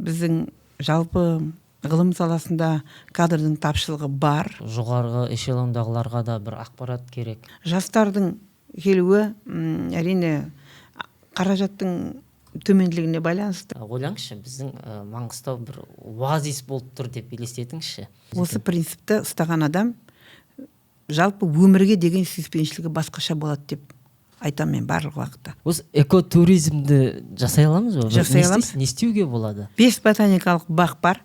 біздің жалпы ғылым саласында кадрдың тапшылығы бар. Жоғарғы эшелондағыларға да бір ақпарат керек. Жастардың келуі әрине қаражаттың төменділігіне байланысты. Ойлаңызшы, біздің Маңғыстау бір оазис болып тұр деп елестетіңізші. Осы принципті ұстаған адам жалпы өмірге деген сүйіспеншілігі басқаша болады деп айтамын мен барлық уақытта. Осы экотуризмді жасай аламыз ба? Жасай аламыз. Не істеуге болады? 5 ботаникалық бақ бар.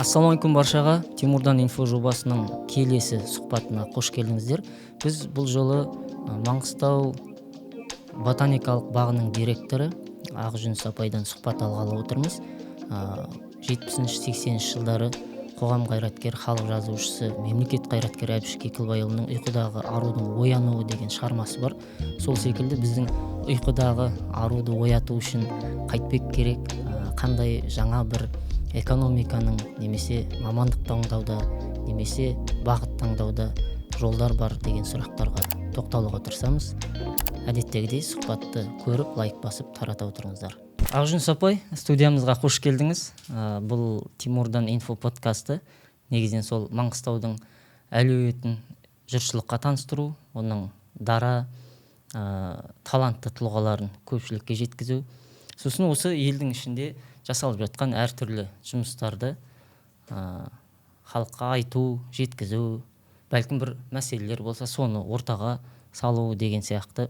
Ассалаумалейкум баршаға. Тимурдан инфо жобасының келесі сұхбатына қош келдіңіздер. Біз бұл жолы Маңғыстау ботаникалық бағының директоры Ақжүніс апайдан сұхбат алғалы отырмыз. 70-80 жылдары қоғам қайраткер, халық жазушысы, мемлекет қайраткері Әбіш Кекілбайұлының ұйқыдағы арудың оянуы деген шығармасы бар. Сол секілді біздің ұйқыдағы аруды ояту үшін қайтпек керек, қандай жаңа бір экономиканың немесе мамандық таңдауда немесе бағыт таңдауда жолдар бар деген сұрақтарға тоқталуға тырысамыз. Әдеттегідей сұхбатты көріп, лайк басып тарата отырыңыздар. Ақжүніс апай, студиямызға қош келдіңіз. Бұл Тимурдан инфо подкасты. Негізінен сол Маңғыстаудың әлеуетін жұртшылыққа таныстыру, оның дара, талантты тұлғаларын көпшілікке жеткізу. Сосын осы елдің ішінде жасалып жатқан әртүрлі жұмыстарды халыққа айту, жеткізу, бәлкім бір мәселелер болса соны ортаға салу деген сияқты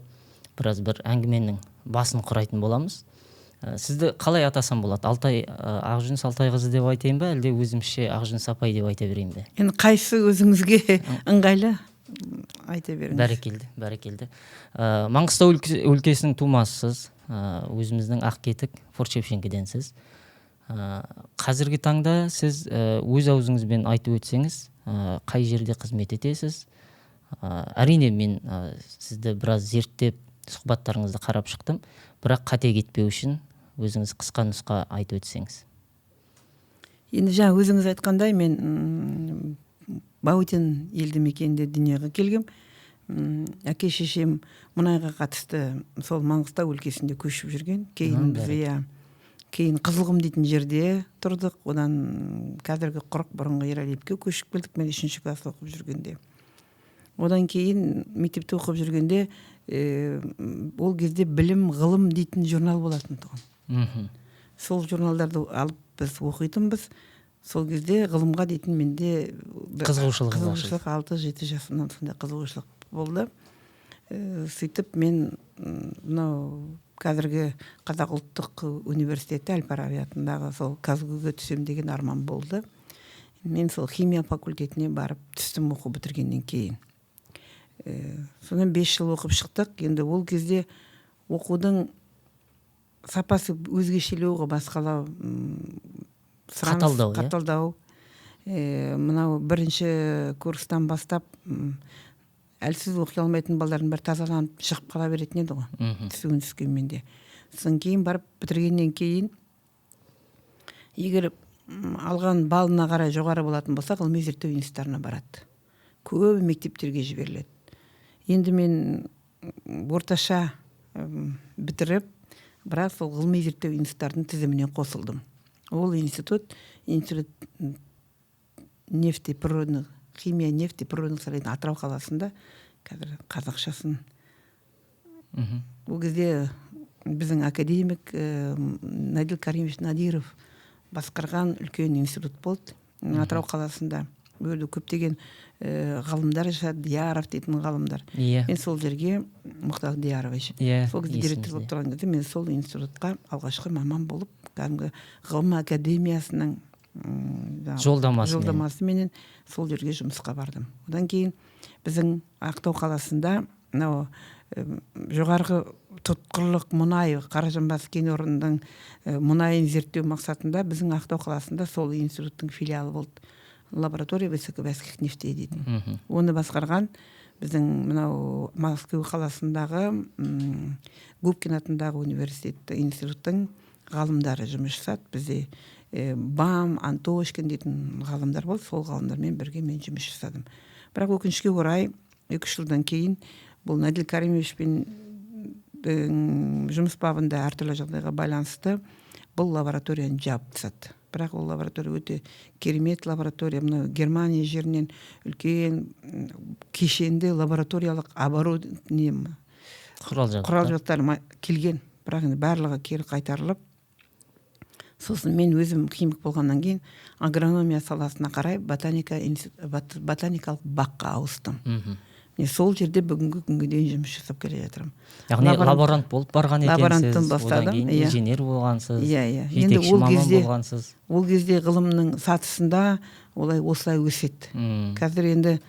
біраз бір әңгіменің басын құрайтын боламыз. Сізді қалай атасам болады? Ақжүніс Алтайқызы деп айтайын ба, әлде өзімше Ақжүніс апай деп айта берейін бе? Енді қайсы өзіңізге ыңғайлы айта беріңіз. Бәрекелді. Маңғыстау өлкесінің тумасысыз, өзіміздің Ақкетік, Форт Шевченкіденсіз. Қазіргі таңда сіз өз аузыңызбен айтып өтсеңіз, қай жерде қызмет етесіз? Әрине мен сізді біраз зерттеп, сұхбаттарыңызды қарап шықтым, бірақ қате кетпеу үшін өзіңіз қысқа нұсқа айтып өтсеңіз. Енді жаңа өзіңіз айтқандай, мен Баутин елді мекенінде дүниеге келгем. Әке шешем мұнайға қатысты сол Маңғыстау өлкесінде көшіп жүрген. Кейін Қызылқұм дейтін жерде тұрдық. Одан қазіргі Құрық бұрынғы Ералипке көшіп келдік. Мен 3-ші класс оқып жүргенде. Одан кейін мектепте оқып жүргенде ол кезде білім, ғылым дейтін журнал болатын тұғын. Сол журналдарды алып біз оқитынбыз. Сол кезде ғылымға дейтін менде қызығушылық 6-7 жасымнан сондай қызығушылық болды. Сөйтіп мен қазіргі Қазақ ұлттық университеті Әл-Фараби атындағы сол КазГУ-ге түсем деген арман болды. Мен сол химия факультетіне барып түстім оқу бітіргеннен кейін. Содан 5 жыл оқып шықтық. Енді ол кезде оқудың сапасы өзгешелеуге басқалау, қаталдау. Мынау бірінші курстан бастап әлсіз оқи алмайтын балалардың бір тазаланып шығып қала беретін еді ғой. Түскенмен де. Содан кейін барып бітіргеннен кейін егер алған балына қарай жоғары болатын болса, ғылыми зерттеу институттарына барады. Көп мектептерге жіберіледі. Енді мен орташа бітіріп, бірақ сол ғылыми зерттеу институттардың тізіміне қосылдым. Ол институт химия, нефть и природных салаларының Атырау қаласында, қазір қазақшасын. Ол кезде біздің академик Надил Каримович Надиров басқарған үлкен институт болды. Атырау қаласында көптеген ғалымдар жашады, Дияров дейтін ғалымдар. Мен сол жерге Мұхтар Диярович. Сол кезде директор болып тұрған кезде мен сол институтқа алғашқы маман болып, кәдімгі ғылым академиясының жолдамасыменен сол жерге жұмысқа бардым. Одан кейін біздің Ақтау қаласында жоғарғы тұтқырлық мұнай Қаражанбас кен орнының мұнайын зерттеу мақсатында біздің Ақтау қаласында сол институттың филиалы болды. Лаборатория высоковязких нефтей дейтін. Оны басқарған біздің мынау Москва қаласындағы Губкин атындағы институттың ғалымдары жұмыс жасады. Бізде Бам, Антошкин дейтін ғалымдар болды. Сол ғалымдармен бірге мен жұмыс жасадым. Бірақ өкінішке орай 2-3 жылдан кейін бұл Надил Каримовичпен жұмыс бабында әртүрлі жағдайға байланысты бұл лабораторияны жауып тастады. Бірақ ол лаборатория өте керемет лаборатория. Мына Германия жерінен үлкен кешенді лабораториялық оборудование құрал-жабдықтар келген. Бірақ енді барлығы кері қайтарылып, сосын мен өзім химик болғаннан кейін агрономия саласына қарай ботаникалық баққа ауыстым. Мен сол жерде бүгінгі күнге дейін жұмыс жасап келе жатырмын. Яғни лаборант болып барған екенсіз, лаборанттан бастадым, одан кейін инженер болғансыз, енді жетекші маман болғансыз. Ол кезде ғылымның сатысында осылай өседі. Қазір енді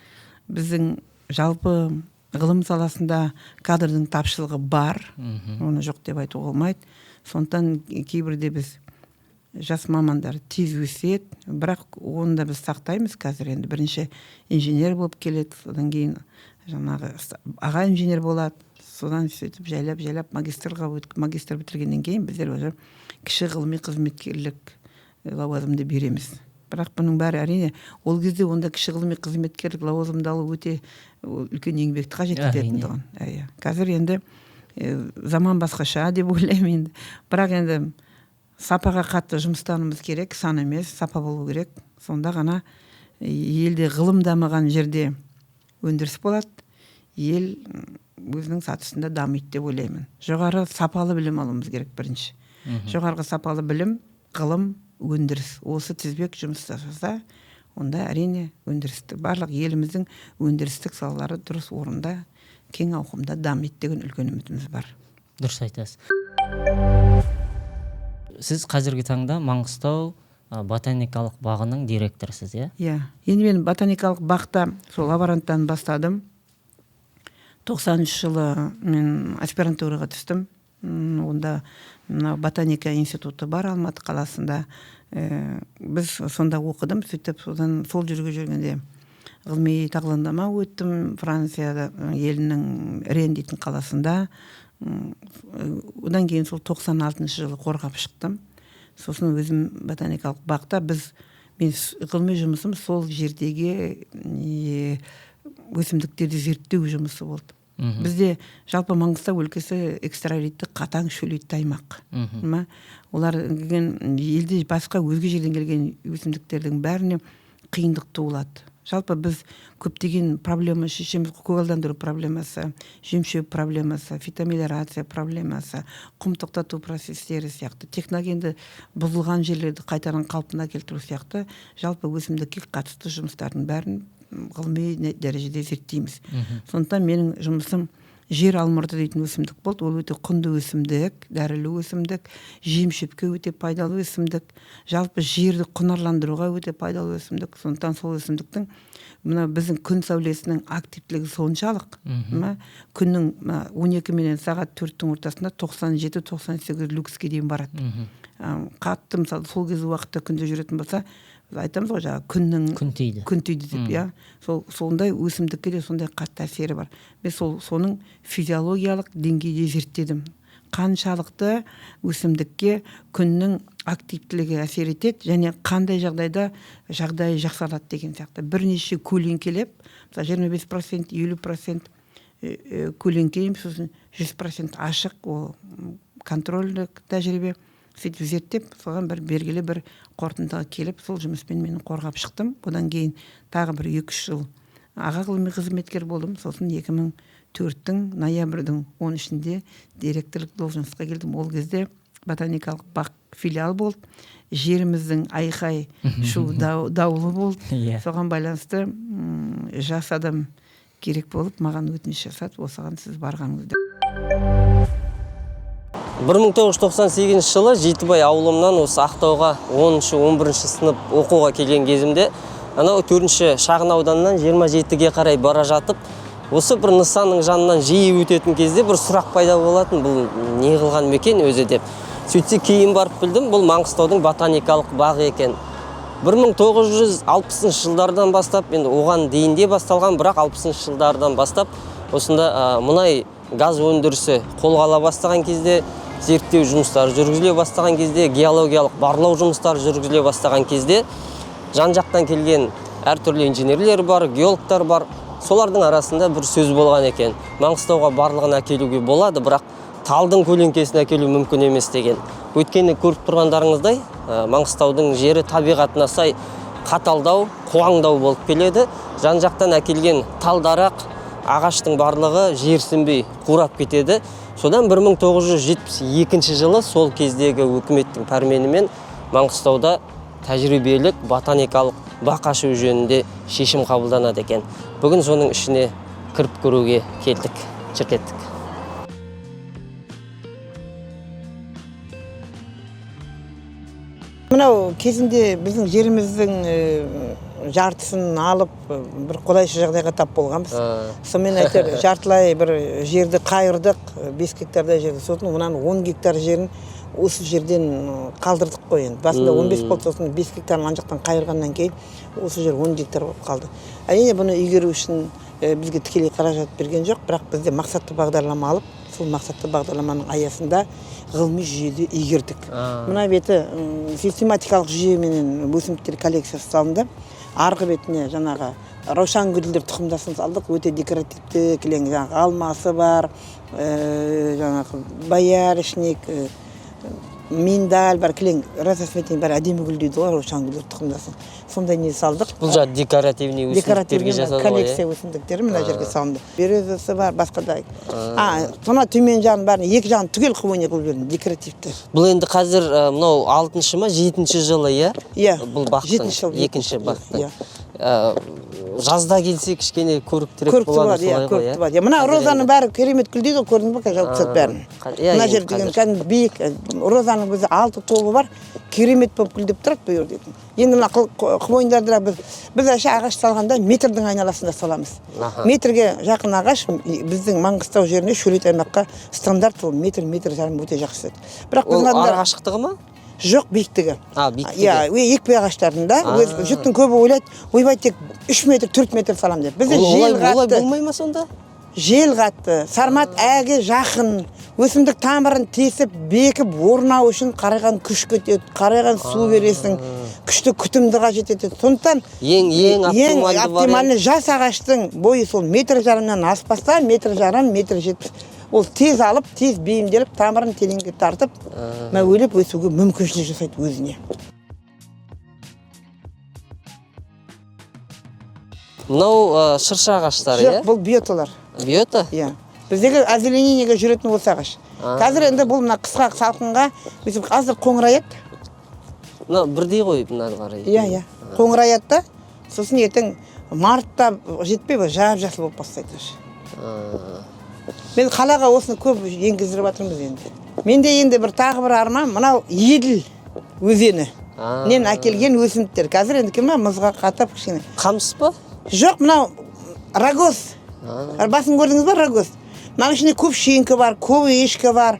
біздің жалпы ғылым саласында кадрдың тапшылығы бар, оны жоқ деп айтуға болмайды. Сондықтан кейбірде біз жас мамандар тез өседі, бірақ оны да біз сақтаймыз. Қазір енді бірінші инженер болып келеді, содан кейін жаңағы аға инженер болады, содан сөйтіп жайлап магистр бітіргеннен кейін біздер уже кіші ғылыми қызметкерлік лауазымды береміз. Бірақ бұның бәрі әрине ол кезде онда кіші ғылыми қызметкерлік лауазымды алу өте үлкен еңбекті қажет ететіндігін. Қазір енді заман басқаша деп ойлаймын енді. Бірақ енді сапаға қатты жұмыстануымыз керек, сан емес, сапа болу керек. Сонда ғана елде ғылым дамыған жерде өндіріс болады, ел өзінің сатысында дамиды деп ойлаймын. Жоғары сапалы білім алуымыз керек бірінші. Жоғарғы сапалы білім, ғылым, өндіріс. Осы тізбек жұмыс жасаса, онда әрине өндірістік барлық еліміздің өндірістік салалары дұрыс орында, кең ауқымда дамиды деген үлкен үмітіміз бар. Дұрыс айтасыз. Сіз қазіргі таңда Маңғыстау ботаникалық бағының директорысыз, иә? Енді мен ботаникалық бақта сол лаборанттан бастадым. 90 жылы мен аспирантураға түстім. Онда ботаника институты бар Алматы қаласында. Біз сонда оқыдым. Сөйтіп содан сол жерге жүргенде ғылыми тағылымдама өттім Францияда, елінің Рен дейтін қаласында. Одан кейін сол 96 жылы қорғап шықтым. Сосын өзім ботаникалық бақта мен ғылыми жұмысым сол жердегі өсімдіктерді зерттеу жұмысы болды. Бізде жалпы Маңғыстау өлкесі экстравиридті қатаң шөлейтті аймақ. Олар елде басқа өзге жерден келген өсімдіктердің бәріне қиындық туылады. Жалпы біз көптеген проблема шешеміз, көгалдандыру проблемасы, жемшөп проблемасы, фитомелиорация проблемасы, құм тоқтату процестері сияқты, техногенді бұзылған жерлерді қайтадан қалпына келтіру сияқты, жалпы өсімдікке қатысты жұмыстардың бәрін ғылыми дәрежеде зерттейміз. Сондықтан менің жұмысым жер алмұрты дейтін өсімдік болды. Ол өте құнды өсімдік, дәрілі өсімдік, жемшөпке өте пайдалы өсімдік, жалпы жерді құнарландыруға өте пайдалы өсімдік. Сондықтан сол өсімдіктің мына біздің күн сәулесінің активтілігі соншалық, күннің 12 менен сағат 4-тің ортасында 97-98 люкске дейін барады. Қатты мысалы сол кез уақытта күнде жүретін болса, айтамыз ғой жаңағы күн тиді деп, сондай өсімдікке де сондай қатты әсері бар. Мен соның физиологиялық деңгейде зерттедім. Қаншалықты өсімдікке күннің активтілігі әсер етеді және қандай жағдайда жағдайы жақсарады деген сияқты. Бірнеше көлеңкелеп, 25%, 50% көлеңкейім, сосын 100% ашық, ол контрольдік тәжірибе. Сөйтіп зерттеп, соған белгілі бір қорытындыға келіп, сол жұмыспен мені қорғап шықтым. Одан кейін тағы бір 2-3 жыл аға ғылыми қызметкер болдым. Сосын 2004-тің ноябрьдің 13-інде директорлық должностьқа келдім. Ол кезде ботаникалық бақ филиал болды. Жеріміздің айқай шу дауылы болды. Соған байланысты жас адам керек болып, маған өтініш жасады, осыған сіз барғаныңызды. 1998 жылы Жетібай ауылымнан осы Ақтауға 10-11 сынып оқуға келген кезімде, анау 4-ші шағын ауданнан 27-ге қарай бара жатып, осы бір нысанның жанынан жиі өтетін кезде бір сұрақ пайда болатын, бұл не қылған мекен өзі деп. Сөйтсе кейін барып білдім, бұл Маңғыстаудың ботаникалық бағы екен. 1960 жылдардан бастап, енді оған дейінде басталған, бірақ 60 жылдардан бастап осында мұнай газ өндірісі қолға ала бастаған кезде зерттеу жұмыстары жүргізіле бастаған кезде, геологиялық барлау жұмыстары жүргізіле бастаған кезде жан-жақтан келген әртүрлі инженерлер бар, геологтар бар. Солардың арасында бір сөз болған екен. Маңғыстауға барлығын әкелуге болады, бірақ талдың көлеңкесін әкелу мүмкін емес деген. Өйткені көріп тұрғандарыңыздай, Маңғыстаудың жері табиғатына сай қаталдау, қуаңдау болып келеді. Жан-жақтан әкелген талдарақ, ағаштың барлығы жерсінбей қурап кетеді. Содан 1972 жылы сол кездегі өкіметтің пәрменімен Маңғыстауда тәжірибелік ботаникалық бақ ашу жөнінде шешім қабылданады екен. Бүгін соның ішіне кіріп көруге келдік, шіркеттік. Мынау кезінде біздің жеріміздің жартысын алып бір қолайсыз жағдайға тап болғанбыз. Сонымен әйтеуір жартылай бір жерді қайырдық, 5 гектардай жерді. Сосын мұнан 10 гектар жерін осы жерден қалдырдық қой енді. Басында 15 болды, сосын 5 гектарын ан жақтан қайырғаннан кейін осы жер 10 гектар болып қалды. Әрине бұны игеру үшін бізге тікелей қаражат берген жоқ, бірақ бізде мақсатты бағдарлама алып, сол мақсатты бағдарламаның аясында ғылыми жүйеде игердік. Мына беті систематикалық жүйеменен өсімдіктер коллекциясы салынды. Арғы бетіне жаңағы раушан гүлдер тұқымдасын салдық. Өте декоративті кілең, жаңағы алмасы бар, жаңағы боярышник, миндаль бар, кілең разноцветный бар, әдемі гүл дейді ғой, раушан гүлдер тұқымдасын. Сондай не салдық. Бұл жа декоративный өсімдіктерге жасады ғой. Коллекция өсімдіктері мына жерге салынды. Березасы бар, басқадай. Соны төмен жағын бәрін, екі жағын түгел қылып қылып берді, декоративті. Бұл енді қазір мынау 6-шы ма, 7-ші жылы, иә? Иә. Бұл бақтың, 2-ші бақтың. Жазда келсе кішкене көріктірек болады, солай ғой, иә? Мына розаның бәрі керемет гүл дейді, көрдіңіз бе, жалпы бәрін. Мына жер деген кәдімгі биік, розаның өзі 6 тобы бар, керемет болып гүлдеп тұрады бұл жер дейтін. Енді мына қойындарды біз әше ағаш салғанда метрдің айналасында саламыз. Метрге жақын ағаш біздің Маңғыстау жеріне шөлейт аймаққа стандарт ол метр жарым өте жақсы. Ол ара қашықтығы ма? Жоқ, биіктігі. Биіктігі. Екпе ағаштарында жұрттың көбі ойлайды, ойбай тек 3 метр, 4 метр салам деп. Бізде жел қатты. Олай болмай ма сонда? Жел қатты, сармат әге жақын, өсімдік тамырын тесіп, бекіп, орнау үшін қарайған күш кетеді, қарайған су бересің, күшті күтімді қажет етеді. Сондықтан ең оптимальный жас ағаштың бойы сол метр жарымнан аспаса, метр жарым, метр 70. Ол тез алып, тез бейімделіп, тамырын тереңге тартып, мәуелеп өсуге мүмкіншілік жасайды өзіне. Мынау шырша ағаштары, иә? Жоқ, бұл биоталар. Биота? Иә. Біздегі озеленениеге жүретін осы ағаш. Қазір енді бұл мына қысқа салқынға азыр қоңыраяды. Мына бірдей ғой бұнар қарай. Иә. Қоңыраяды да, сосын ертең мартта жетпей, жап-жасыл болып бастайды. Мен қалаға осыны көп енгіздіріп жатырмыз енді. Менде енді тағы бір арман, мынау Еділ өзені. Нен әкелген өсімдіктер. Қазір енді кім мұзға қатып кішкене. Қамыс па? Жоқ, мынау рагоз. Басын көрдіңіз ба, рагоз? Мынаның ішінде көп шеңкі бар, көп ешкі бар.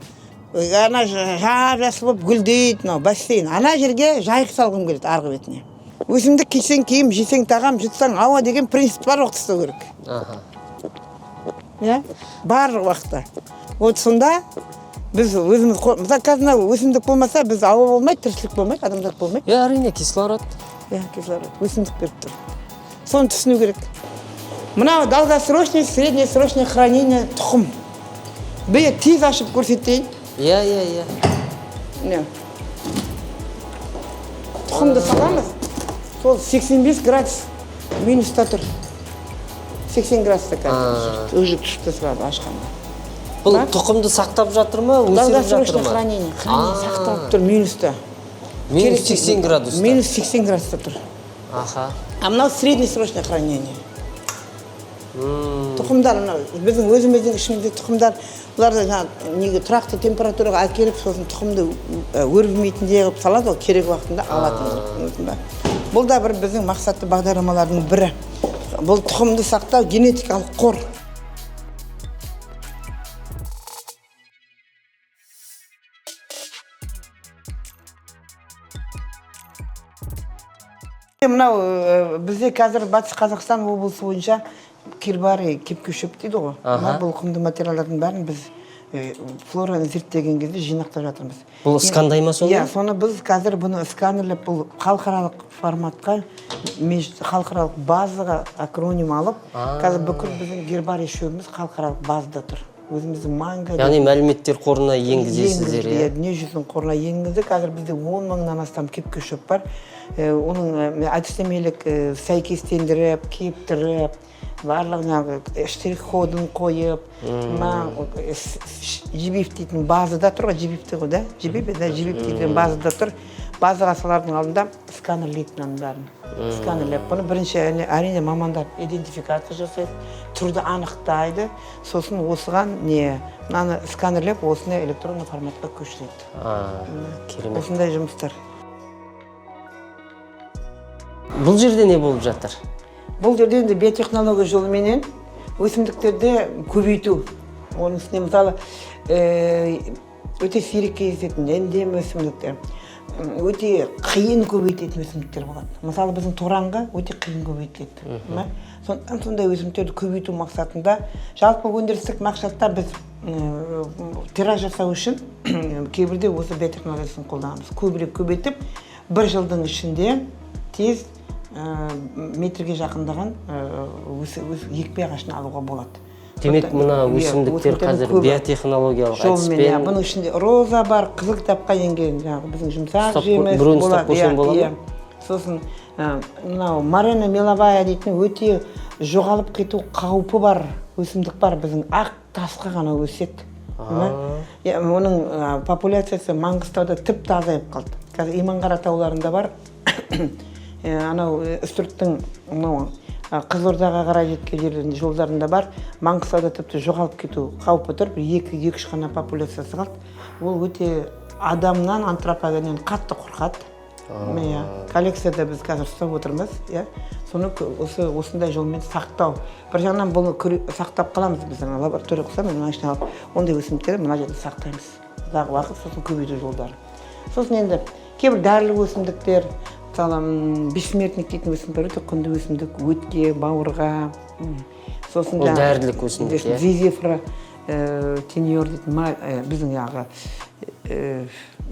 Ана жап-жасыл болып гүлдейді, мынау бассейн. Ана жерге жайық салғым келеді арғы бетіне. Өсімдік кисең киім, жесең тағам, жұтсаң ауа деген принцип бар оқытыстау керек. Бар уақытта. Вот сонда біз өзіміз, қазір өсімдік болмаса, біз ауа болмайды, тіршілік болмайды, адамзат болмайды. Әрине, кислород. Кислород, өсімдік беріп тұр. Соны түсіну керек. Мынау долгосрочный, среднесрочный хранение тұқым. Бе тез ашып көрсетейін. Тұқымды саламыз. Сол 85 градус минуста тұр. 80 градуста қазір. Өжік түсіпті сұрады ашқанда. Бұл тұқымды сақтап жатыр ма, өсіріп жатыр ма? Долгосрочный хранение сақтап тұр минуста. Минус 80 градуста? Минус 80 градуста тұр. А мынау среднесрочное хранение. Тұқымдар, біздің өзіміздің ішімізде тұқымдар, бұларды тұрақты температураға әкеліп, сосын тұқымды өрбімейтіндей қылып салады, ол керек уақытында алатын. Бұл да бір біздің мақсатты бағдарламалардың бірі. Бұл тұқымды сақтау генетикалық қор. Мынау бізде қазір Батыс Қазақстан облысы бойынша кербарий, кепке шөп дейді ғой. Бұл құнды материалдардың бәрін біз флораны зерттеген кезде жинақтап жатырмыз. Бұл скандай ма сонда? Иә, соны біз қазір бұны сканерлеп бұл халықаралық форматқа, халықаралық базаға акроним алып, қазір бүкіл біздің гербарий шөбіміз халықаралық базада тұр. Өзіміздің манго. Яғни мәліметтер қорына енгізесіздер, иә? Дүние жүзінің қорына енгізді. Қазір бізде 10 мыңнан астам кепкі шөп бар. Оның әдістемелік сәйкестендіріп, кептіріп, барлығына штрих-кодын қойып, GBIF дейтін базада тұр ғой, GBIF ғой, да? GBIF дейтін базада тұр. Базаға салардың алдында сканерлейтін бәрін. Сканерлеп. Бұны бірінші әрине мамандар идентификация жасайды, түрді анықтайды, сосын осыған мынаны сканерлеп, осыны электронды форматқа көшіреді. Керемет. Осындай жұмыстар. Бұл жерде не болып жатыр? Бұл жерде енді биотехнология жолыменен өсімдіктерді көбейту. Оның үстіне мысалы өте сирек кездесетін эндем өсімдіктер, өте қиын көбейтетін өсімдіктер болады. Мысалы біздің торанға өте қиын көбейтеді. Сондықтан сондай өсімдіктерді көбейту мақсатында жалпы өндірістік мақсатта біз тираж жасау үшін кейбірде осы биотехнологиясын қолданамыз. Көбірек көбейтіп, бір жылдың ішінде тез метрге жақындаған екпе ағашын алуға болады. Демек, мына өсімдіктер қазір биотехнологиялық әдіспен... Бұның ішінде роза бар, қызыл кітапқа енген, біздің жұмсақ жеміс болады. Сосын, мынау Марена меловая дейтін өте жоғалып кету қаупі бар өсімдік бар, біздің ақ тасқа ғана өседі. Оның популяциясы Маңғыстауда тіпті азайып қалды. Қазір Иманғара тауларында бар, анау үстірттің Қызылордаға қарай жеткен жерлерінде жолдарында бар, Маңғыстауда тіпті жоғалып кету қаупі тұр, бір 2-3 қана популяциясы қалды. Ол өте адамнан, антропогеннен қатты қорқады. Коллекцияда біз қазір ұстап отырмыз, соны осындай жолмен сақтау. Бір жағынан бұны сақтап қаламыз біздің лаборатория құса, мен машина алып, ондай өсімдіктерді мына жерде сақтаймыз. Ұзақ уақыт, сосын көбейту жолдары. Сосын енді кейбір дәрілік өсімдіктер, бессмертник дейтін өсімдіктер өте құнды өсімдік, өтке, бауырға. Сосын ол дәрілік өсімдік, зизифра, теньор дейтін біздің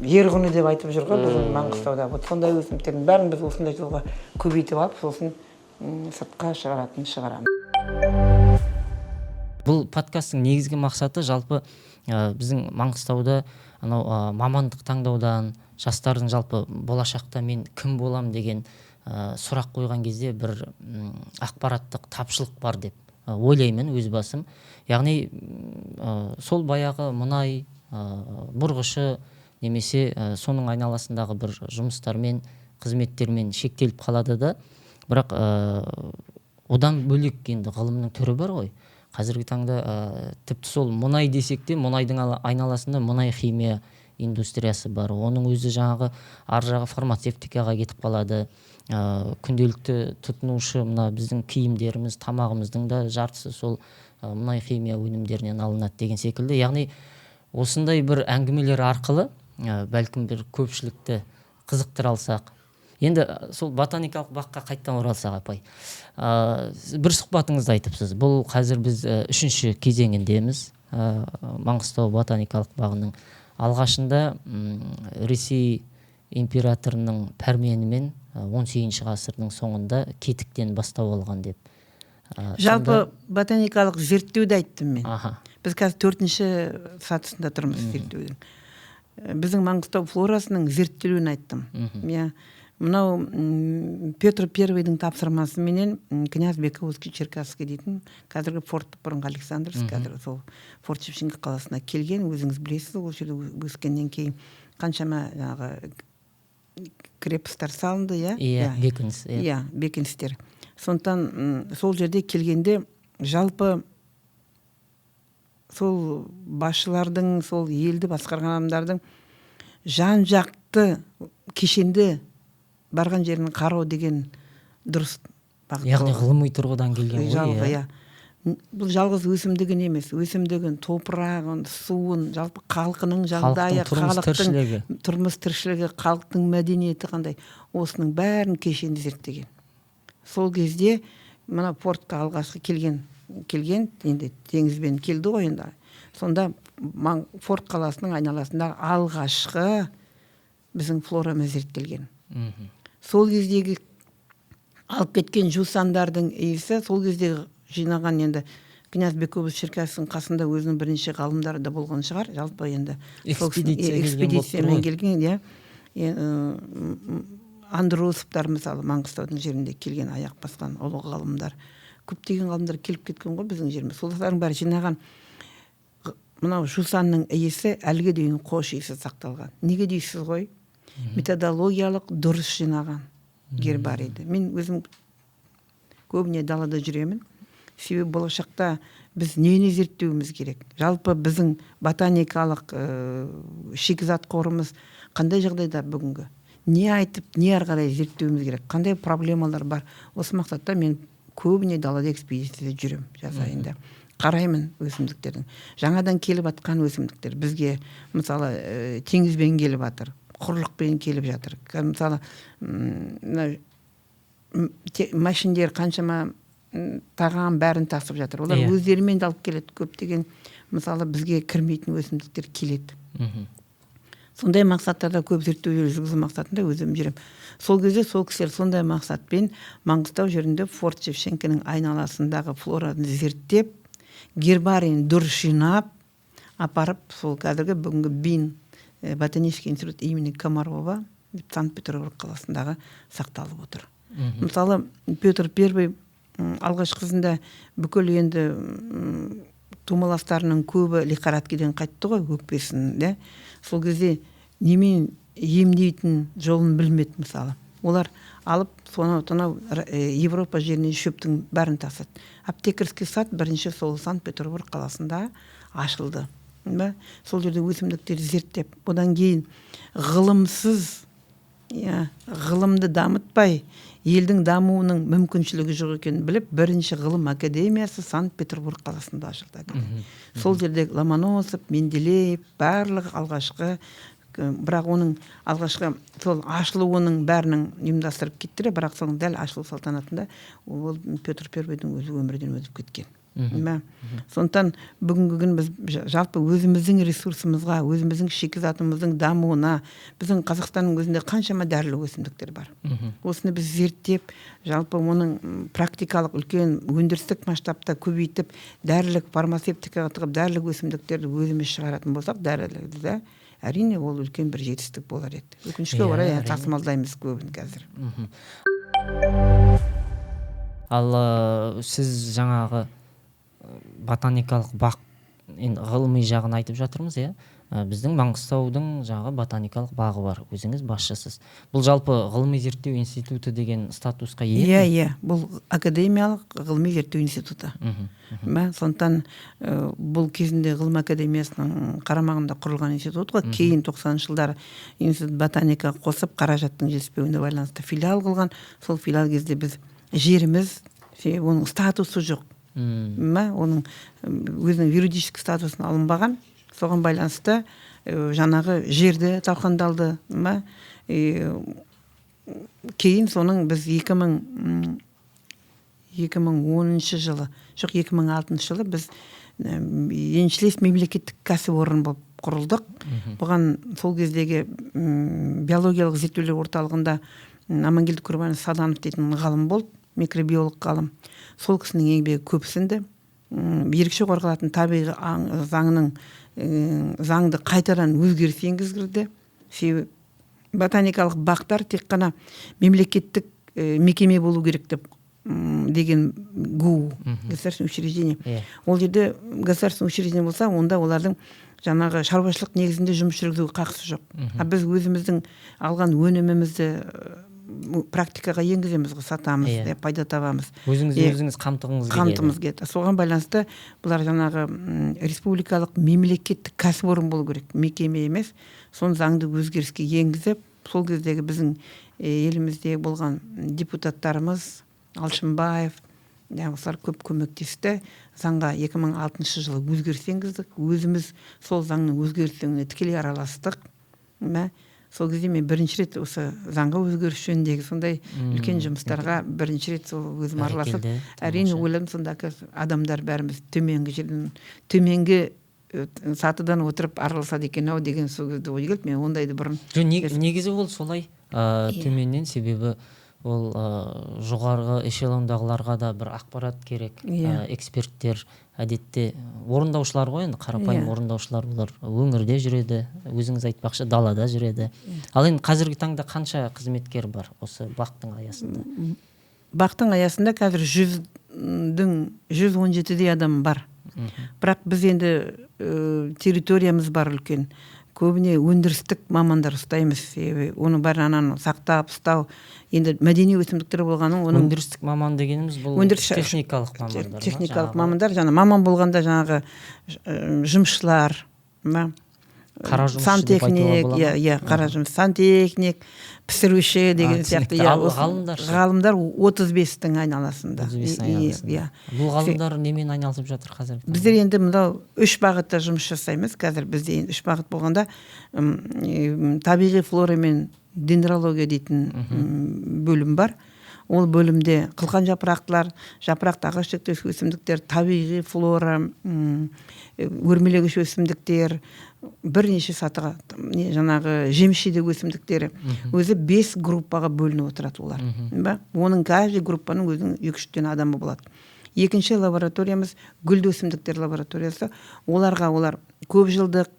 ерғұны деп айтып жүр ғой біздің Маңғыстауда. Сондай өсімдіктердің бәрін біз осындай жолға көбейтіп алып, сосын сыртқа шығарамыз. Бұл подкасттың негізгі мақсаты жалпы біздің Маңғыстауда мамандық таңдаудан, жастардың жалпы болашақта мен кім болам деген сұрақ қойған кезде бір ақпараттық тапшылық бар деп ойлаймын өз басым. Яғни сол баяғы мұнай, бұрғышы немесе соның айналасындағы бір жұмыстармен, қызметтермен шектеліп қалады да, бірақ одан бөлек енді ғылымның түрі бар ғой. Қазіргі таңда тіпті сол мұнай десек те, мұнайдың айналасында мұнай химия индустриясы бар. Оның өзі жаңағы ар жағы фармацевтикаға кетіп қалады. Күнделікті тұтынушы мына біздің киімдеріміз, тамағымыздың да жартысы сол мұнай химия өнімдерінен алынады деген секілді. Яғни осындай бір әңгімелер арқылы бәлкім бір көпшілікті қызықтыра алсақ. Енді сол ботаникалық баққа қайттан оралсақ, апай. Бір сұхбатыңызды айтыпсыз. Бұл қазір біз 3-ші кезеңіндеміз. Маңғыстау ботаникалық бағының алғашында Ресей императорының пәрменімен 18-ші ғасырдың соңында кетіктен бастау алған деп. Жалпы ботаникалық зерттеуді айттым мен. Біз қазір 4-ші сатысында тұрмыз зерттеудің. Біздің Маңғыстау флорасының зерттелуін айттым. Мынау Петр Первойдың тапсырмасы менен князь Бековский Черкасский дейтін, қазіргі Форт бұрынғы Александровск, қазіргі сол Форт Шевченко қаласына келген, өзіңіз білесіз, ол жерде өскеннен кейін қаншама крепостар салынды, бекіністер. Сондықтан сол жерде келгенде жалпы сол басшылардың, сол елді басқарған адамдардың жан жақты кешенді барған жерін қарау деген дұрыс бағыт. Яғни ғылыми тұрғыдан келген ғой. Бұл жалғыз өсімдігін емес, өсімдігін, топырағын, суын, жалпы халқының жағдайы, халықтың тұрмыс тіршілігі, халықтың мәдениеті қандай, осының бәрін кешенді зерттеген. Сол кезде мына портқа алғашқы келген келген, енді теңізбен келді ғой енді. Сонда Форт қаласының айналасында алғашқы біздің флорамыз зерттелген. Сол кездегі алып кеткен жусандардың иісі, сол кездегі жинаған енді князь Бекобыз Черкассың қасында өзінің бірнеше ғалымдары да болған шығар. Жалпы енді экспедициямен келген, Андросовтар мысалы Маңғыстаудың жерінде келген, аяқ басқан ұлы ғалымдар. Көптеген ғалымдар келіп кеткен ғой біздің жеріміз. Солардың бәрі жинаған. Мынау жусанның иісі әлге дейін қош иісі сақталған. Неге дейсіз ғой? Методологиялық дұрыс жинаған гербарийді. Мен өзім көбіне далада жүремін. Себебі болашақта біз нені зерттеуіміз керек? Жалпы біздің ботаникалық шикізат қорымыз қандай жағдайда бүгінгі? Не айтып, не ары қарай зерттеуіміз керек? Қандай проблемалар бар? Осы мақсатта мен көбіне далада экспедицияда жүрем, жасайында. Қараймын өсімдіктердің. Жаңадан келіп атқан өсімдіктер бізге мысалы теңізбен келіп жатыр, құрлықпен келіп жатыр. Мысалы машиндер қаншама тағам бәрін тасып жатыр. Олар өздерімен де алып келеді. Көптеген мысалы бізге кірмейтін өсімдіктер келеді. Сондай мақсаттарда көп зерттеулер жүргізу мақсатында өзім жүрем. Сол кезде сол кісілер сондай мақсатпен Маңғыстау жерінде Форт Шевченконың айналасындағы флораны зерттеп, гербарийін дұрыс жинап, апарып сол қазіргі бүгінгі БИН ботанический институт имени Комарова Санкт-Петербург қаласындағы сақталып отыр. Мысалы Петр I алғашқысында бүкіл енді тумаластарының көбі лихорадкеден қайтты ғой, өкпесін, да? Сол кезде немен емдейтін жолын білмеді мысалы. Олар алып, сонау Европа жеріне шөптің бәрін тасады. Аптекарский сад бірінші сол Санкт-Петербург қаласында ашылды. Сол жерде өсімдіктер зерттеп, одан кейін ғылымсыз, ғылымды дамытпай, елдің дамуының мүмкіншілігі жоқ екенін біліп, бірінші ғылым академиясы Санкт-Петербург қаласында ашылды. Сол жерде Ломоносов, Менделеев, барлығы алғашқы, бірақ оның алғашқы сол ашылуының бәрінің ұйымдастырып кетті, бірақ соның дәл ашылу салтанатында ол Петр I-дің өзі өмірден өтіп кеткен. Сондықтан бүгінгі күн біз жалпы өзіміздің ресурсымызға, өзіміздің шикізатымыздың дамуына, біздің Қазақстанның өзінде қаншама дәрілі өсімдіктер бар. Осыны біз зерттеп, жалпы оның практикалық үлкен өндірістік масштабта көбейтіп, дәрілік фармацевтикаға тығып дәрілік өсімдіктерді өзіміз шығаратын болсақ, дәрілерді, әрине ол үлкен бір жетістік болар еді. Өкінішке орай тасымалдаймыз көбін қазір. Ал сіз жаңағы ботаникалық бақ ғылыми жағын айтып жатырмыз, біздің Маңғыстаудың жаңағы ботаникалық бағы бар, өзіңіз басшысыз. Бұл жалпы ғылыми зерттеу институты деген статусқа ие? Бұл академиялық ғылыми зерттеу институты. Сондықтан бұл кезінде ғылым академиясының қарамағында құрылған институт ғой. Кейін 90-шы жылдары институт ботаника қосып, қаражаттың жетіспеуіне байланысты филиал қылған. Сол филиал кезде біз жеріміз, оның статусы жоқ. Оның өзінің юридический статусын алынбаған, соған байланысты жаңағы жерді талқандалды. Кейін соның біз 2010 жылы, жоқ 2006 жылы біз еншілес мемлекеттік кәсіпорын болып құрылдық. Бұған сол кездегі биологиялық зерттеулер орталығында Амангелді Құрбанов Саданов дейтін ғалым болды, микробиолог ғалым. Сол кісінің еңбегі көп сіңді. Ерекше қорғалатын табиғи заңды қайтадан өзгеріс енгізілді. Ботаникалық бақтар тек қана мемлекеттік мекеме болу керек деген ГУ, государственное учреждение. Ол жерде государственное учреждение болса, онда олардың жаңағы шаруашылық негізінде жұмыс жүргізуге қақысы жоқ. Біз өзіміздің алған өнімімізді практикаға енгіземіз, сатамыз, пайда табамыз. Өзіңіз қамтығыңыз келеді. Соған байланысты бұлар жаңағы республикалық мемлекеттік кәсіпорын болу керек, мекеме емес. Соны заңды өзгеріске енгізіп, сол кездегі біздің елімізде болған депутаттарымыз Алшынбаев, осылар көп көмектесті. Заңға 2006 жылы өзгеріс енгіздік. Өзіміз сол заңның өзгерісіне тікелей араластық. сол кезде мен бірінші рет осы заңға өзгеріс жөніндегі сондай үлкен жұмыстарға бірінші рет сол өзім араласып, әрине ойладым сонда адамдар бәріміз төменгі жерден, төменгі сатыдан отырып араласады екен ау деген сол кезде ой келді. Мен ондайды бұрын негізі ол солай төменнен, себебі ол жоғарғы эшелондағыларға да бір ақпарат керек. Эксперттер әдетте орындаушылар ғой, енді қарапайым орындаушылар, олар өңірде жүреді, өзіңіз айтпақшы далада жүреді. Ал енді қазіргі таңда қанша қызметкер бар осы бақтың аясында? Бақтың аясында қазір 117 адам бар. Бірақ біз енді территориямыз бар үлкен. Көбіне өндірістік мамандар ұстаймыз. Оны бәрін ананы сақтап, ұстау. Енді мәдени өсімдіктер болғанын, оның өндірістік маман дегеніміз бұл техникалық мамандар. Техникалық мамандар, жаңа маман болғанда жаңағы жұмысшылар, қара жұмысшы деп айтуға болады. Қара жұмыс, сантехник, пісіруші деген сияқты. Ғалымдар 35-тің айналасында. Бұл ғалымдар немен айналысып жатыр қазір? Біздер енді мынау 3 бағытта жұмыс жасаймыз. Қазір бізде 3 бағыт болғанда табиғи флора мен дендрология дейтін бөлім бар. Ол бөлімде қылқан жапырақтылар, жапырақты ағаш тектес өсімдіктер, табиғи флора, өрмелегіш өсімдіктер, бірнеше сатыға, жаңағы жеміс-жидек өсімдіктері өзі 5 группаға бөлініп отырады олар. Оның каждый группаның өзінің 2-3 адамы болады. Екінші лабораториямыз гүлді өсімдіктер лабораториясы. Олар көп жылдық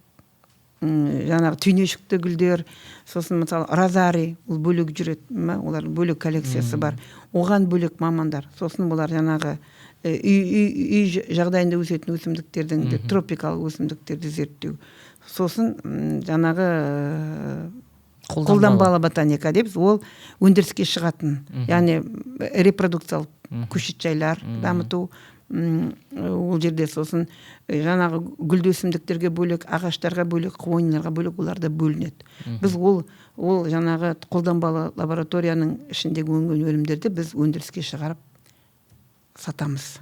жаңағы түйнешікті гүлдер, сосын мысалы розарий, ол бөлек жүреді, олар бөлек коллекциясы бар. Оған бөлек мамандар. Сосын олар жаңағы үй жағдайында өсетін өсімдіктердің тропикалық өсімдіктерді зерттеу. Сосын жаңағы қолданбалы ботаника дейміз, ол өндіріске шығатын, яғни репродукциялық көшет жайлар дамыту. Ол жерде сосын жаңағы гүлді өсімдіктерге бөлек, ағаштарға бөлек, қойныларға бөлек, оларда бөлінеді. Біз ол жаңағы қолданбалы лабораторияның ішіндегі өнген өнімдерді біз өндіріске шығарып сатамыз.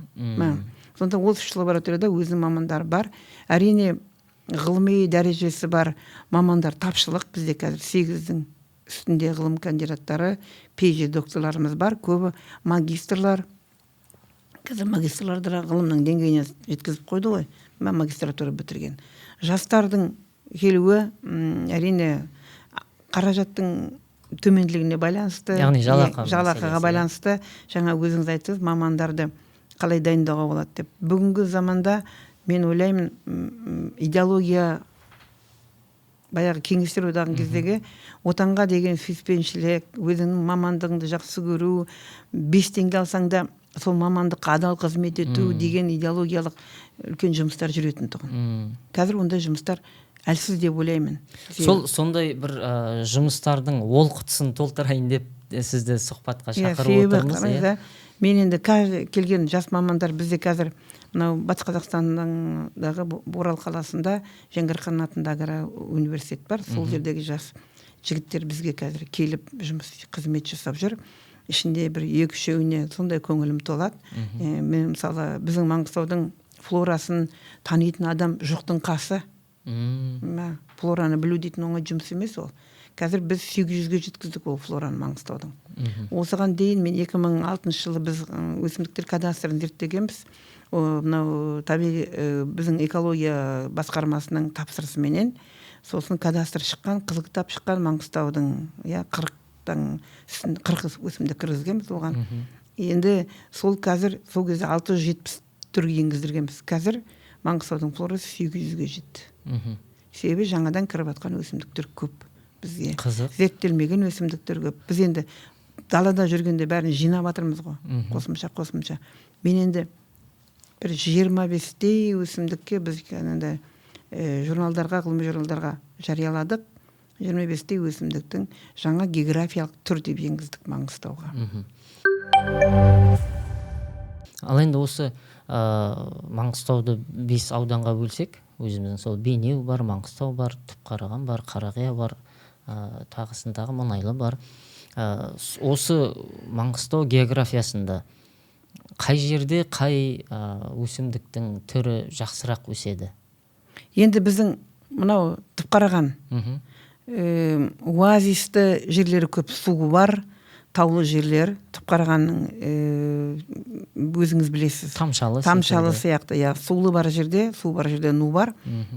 Сонда ол 3 лабораторияда өзінің мамандары бар. Әрине ғылыми дәрежесі бар мамандар тапшылық. Бізде қазір 8-дің үстінде ғылым кандидаттары, PhD докторларымыз бар. Көбі магистрлар. Қазір магистрларды ғылымның деңгейіне жеткізіп қойды ғой. Магистратура бітірген. Жастардың келуі әрине қаражаттың төменділігіне байланысты, яғни жалақыға байланысты. Жаңа өзіңіз айттыңыз, мамандарды қалай дайындауға болады деп. Бүгінгі заманда мен ойлаймын, идеология баяғы кеңестер одағының кездегі отанға деген сүйіспеншілік, өзіңнің мамандығыңды жақсы көру, 5 теңге алсаң да сол мамандыққа адал қызмет ету деген идеологиялық үлкен жұмыстар жүретін тұғын. Қазір ондай жұмыстар әлсіз деп ойлаймын. Сондай бір жұмыстардың олқытысын толтырайын деп сізді сұхбатқа шақырып отырмыз. Мен енді келген жас мамандар бізде қазір мынау Батыс Қазақстандағы Орал қаласында Жәңгір Хан атындағы университет бар. Сол жердегі жас жігіттер бізге қазір келіп жұмыс қызмет жасап жүр. Ішінде бір 2-3-еуіне сондай көңілім толады. Мен мысалы біздің Маңғыстаудың флорасын танитын адам жоқтың қасы. Флораны білу дейтін оңай жұмыс емес ол. Қазір біз 800-ге жеткіздік ол флораны Маңғыстаудың. Осыған дейін мен 2006 жылы біз өсімдіктер кадастрын зерттегенбіз. Мынау табиғи біздің экология басқармасының тапсырысыменен сосын кадастр шыққан, қызыл кітап шыққан Маңғыстаудың 40 өсімдік кіргізгенбіз оған. Енді сол қазір сол кезде 670 түр енгіздіргенбіз. Қазір Маңғыстаудың флорасы 800-ге жетті. Себебі жаңадан кіріп жатқан өсімдіктер көп. Бізге зерттелмеген өсімдіктер көп. Біз енді далада жүргенде бәрін жинап жатырмыз ғой. Қосымша. Мен енді бір 25-тей өсімдікке біз енді журналдарға, ғылыми журналдарға жарияладық. 25-тей өсімдіктің жаңа географиялық түр деп енгіздік Маңғыстауға. Ал енді осы Маңғыстауды 5 ауданға бөлсек, өзіміздің сол Бейнеу бар, Маңғыстау бар, Түпқараған бар, Қарақия бар, тағысындағы Мұнайлы бар. Осы Маңғыстау географиясында қай жерде қай өсімдіктің түрі жақсырақ өседі? Енді біздің мынау Түпқараған оазисті жерлері көп, суы бар, таулы жерлер. Түпқарағанның өзіңіз білесіз. Тамшалы Сияқты, иә, сулы бар жерде ну бар.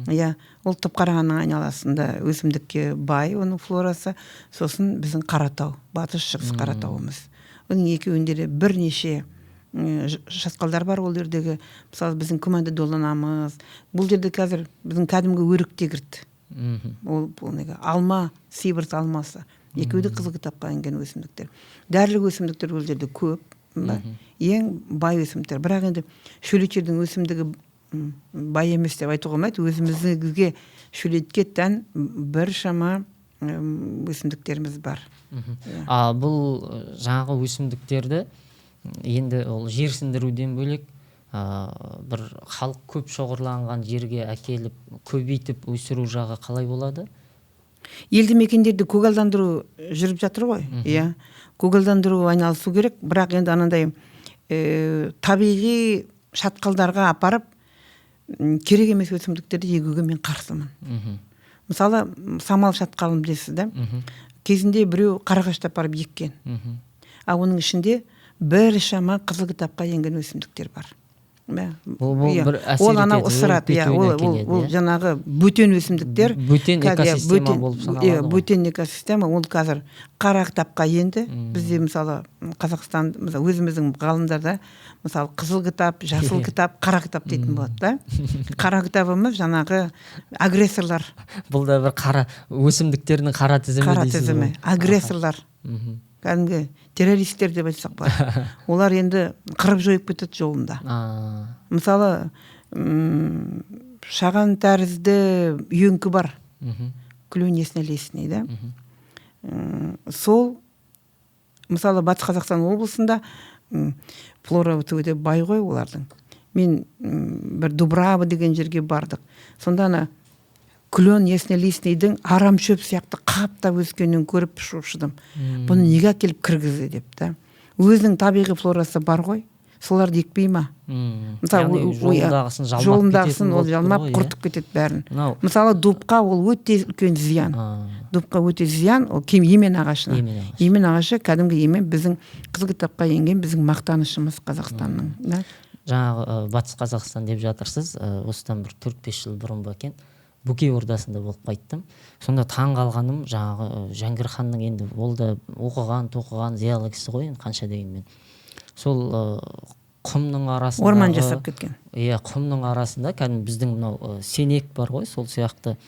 Иә, ол Түпқарағанның айналасында өсімдікке бай, оның флорасы. Сосын біздің Қаратау, батыс шығыс Қаратауымыз. Оның екеуінде де бірнеше шатқалдар бар ол жердегі. Мысалы біздің күмәнді доланамыз. Бұл жерде қазір біздің кәдімгі өрікте кірді. Ол алма, сибірс алмасы. Екеуі де қызыл кітапқа енген өсімдіктер. Дәрілік өсімдіктер ол жерде көп. Ең бай өсімдіктер. Бірақ енді шөлейттердің өсімдігі бай емес деп айтуға болмайды. Өзімізге шөлейтке тән біршама өсімдіктеріміз бар. Бұл жаңағы өсімдіктерді енді ол жерсіндіруден бөлек бір халық көп шоғырланған жерге әкеліп көбейтіп өсіру жағы қалай болады? Елді мекендерді көгалдандыру жүріп жатыр ғой. Иә. Көгалдандыру айналысу керек, бірақ енді анандай табиғи шатқалдарға апарып керек емес өсімдіктерді егуге мен қарсымын. Мысалы, самал шатқалын білесіз да? Кезінде біреу қарағашты апарып еккен. Оның ішінде біршама қызыл кітапқа енген өсімдіктер бар. Бұл бір ол анау ысырады, ол жаңағы бөтен өсімдіктер. Бөтен экосистема болып саналады. Бөтен экосистема, ол қазір қара кітапқа енді. Бізде мысалы Қазақстан, өзіміздің ғалымдарда мысалы қызыл кітап, жасыл кітап, қара кітап дейтін болады да. Қара кітабымыз жаңағы агрессорлар. Бұл да бір қара өсімдіктердің қара тізімі дейсіз. Қара тізімі, агрессорлар. Кәдімгі террористер деп айтсақ бар. Олар енді қырып жойып кетеді жолында. Мысалы, шаған тәрізді үйеңкі бар. Клюн лесный, да? Сол, мысалы, Батыс Қазақстан облысында флора өте бай ғой олардың. Мен бір Дубрава деген жерге бардық. Сонда Клен лесныйдің арам шөп сияқты қаптап өскенін көріп шошыдым. Бұны неге әкеліп кіргізді деп та. Өзінің табиғи флорасы бар ғой, соларды екпей ма? Мысалы, жолындағысын ол жалмап құртып кетеді бәрін. Мысалы, дубқа ол өте үлкен зиян. Дубқа өте зиян, ол емен ағашына. Емен ағашы кәдімгі емен біздің қызыл кітапқа енген біздің мақтанышымыз Қазақстанның. Жаңағы Батыс Қазақстан деп жатырсыз, осыдан бір 4-5 жыл бұрын ба екен. Бөкей ордасында болып қайттым. Сонда таң қалғаным жаңағы Жәңгір ханның енді ол да тоқыған зиялы кісі ғой, қанша дегенмен. Сол құмның арасында орман жасап кеткен. Иә, құмның арасында кәдімгі біздің мынау сенек бар ғой, сол сияқты